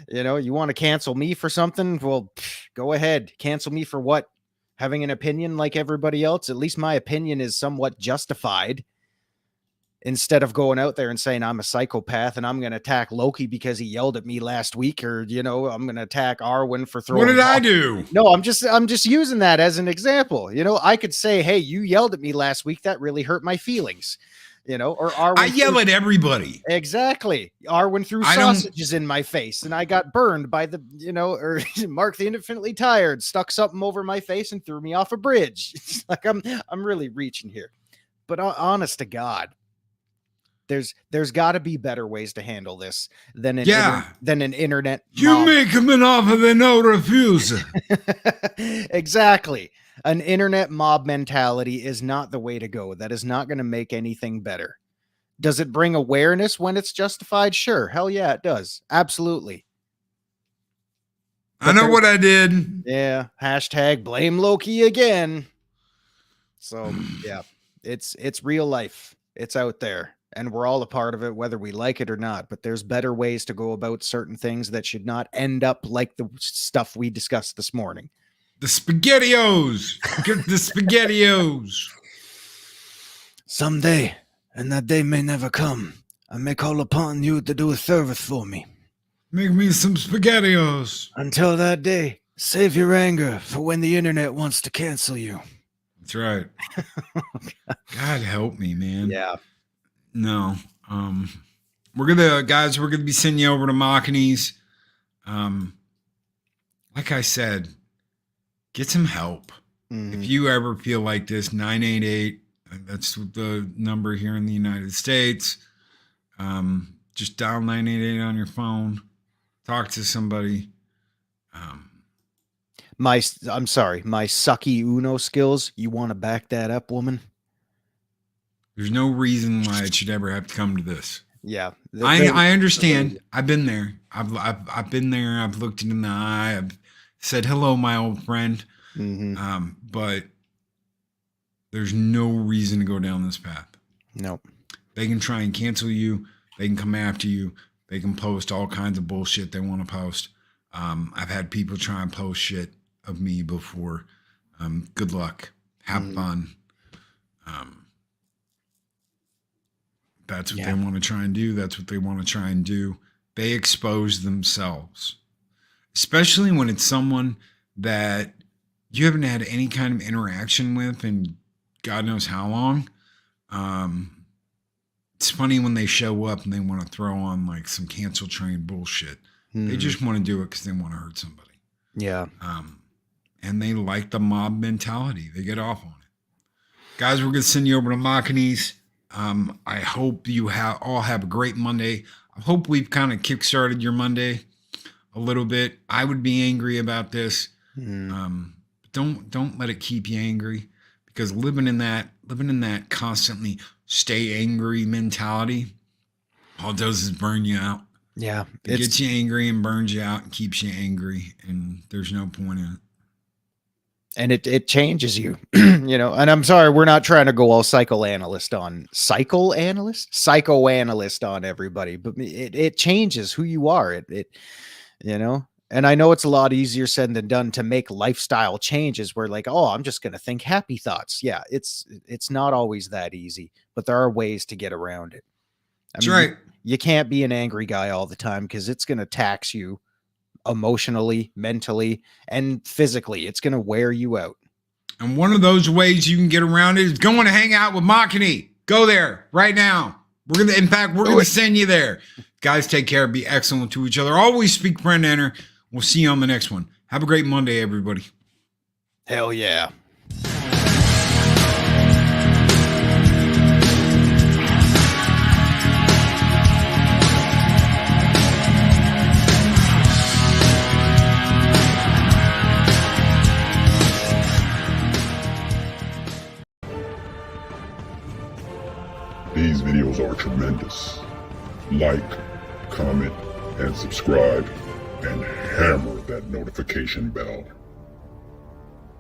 you know, you want to cancel me for something? Well, go ahead. Cancel me for what? Having an opinion like everybody else? At least my opinion is somewhat justified. Instead of going out there and saying I'm a psychopath and I'm going to attack Loki because he yelled at me last week, or, you know, I'm going to attack Arwen for throwing. What did I do? No, I'm just using that as an example. You know, I could say, hey, you yelled at me last week. That really hurt my feelings. You know, or Arwen. I yell at everybody. Exactly. Arwen threw sausages in my face and I got burned by the, you know, or Mark the Infinitely Tired stuck something over my face and threw me off a bridge. It's like I'm really reaching here. But honest to God, there's got to be better ways to handle this than an internet. You make him an offer they no refuse. Exactly. An internet mob mentality is not the way to go. That is not going to make anything better. Does it bring awareness when it's justified? Sure. Hell yeah, it does. Absolutely. I know what I did. Yeah. Hashtag blame Loki again. So yeah, it's real life. It's out there. And we're all a part of it, whether we like it or not. But there's better ways to go about certain things that should not end up like the stuff we discussed this morning. The SpaghettiOs. Get the SpaghettiOs. Someday, and that day may never come, I may call upon you to do a service for me. Make me some SpaghettiOs. Until that day, save your anger for when the internet wants to cancel you. That's right. God help me, man. Yeah. No. We're gonna be sending you over to Machinies. Like I said, get some help. If you ever feel like this, 988, that's the number here in the United States. Just dial 988 on your phone. Talk to somebody. I'm sorry, my sucky Uno skills. You want to back that up, woman? There's no reason why it should ever have to come to this. Yeah, I understand. I've been there. I've been there. I've looked it in the eye. I've said hello, my old friend. But there's no reason to go down this path. Nope. They can try and cancel you. They can come after you. They can post all kinds of bullshit they want to post. I've had people try and post shit of me before. Good luck. Have fun. That's what they want to try and do. That's what they want to try and do. They expose themselves, especially when it's someone that you haven't had any kind of interaction with in God knows how long. It's funny when they show up and they want to throw on like some cancel train bullshit. They just want to do it because they want to hurt somebody. Yeah. And they like the mob mentality. They get off on it. Guys, we're going to send you over to Machinies. I hope you all have a great Monday. I hope we've kind of kickstarted your Monday a little bit. I would be angry about this. Don't let it keep you angry, because living in that constantly stay angry mentality, all it does is burn you out. Yeah. It gets you angry and burns you out and keeps you angry, and there's no point in it. And it changes you, you know, and I'm sorry, we're not trying to go all psychoanalyst on everybody, but it changes who you are. It, you know, and I know it's a lot easier said than done to make lifestyle changes where like, oh, I'm just going to think happy thoughts. Yeah. It's not always that easy, but there are ways to get around it. That's right. You can't be an angry guy all the time, because it's going to tax you emotionally, mentally, and physically. It's going to wear you out. And one of those ways you can get around it is going to hang out with Machini. Go there right now. We're going to send you there. Guys, take care. Be excellent to each other. Always speak, friend, enter. We'll see you on the next one. Have a great Monday, everybody. Hell yeah. These videos are tremendous. Like, comment, and subscribe and hammer that notification bell.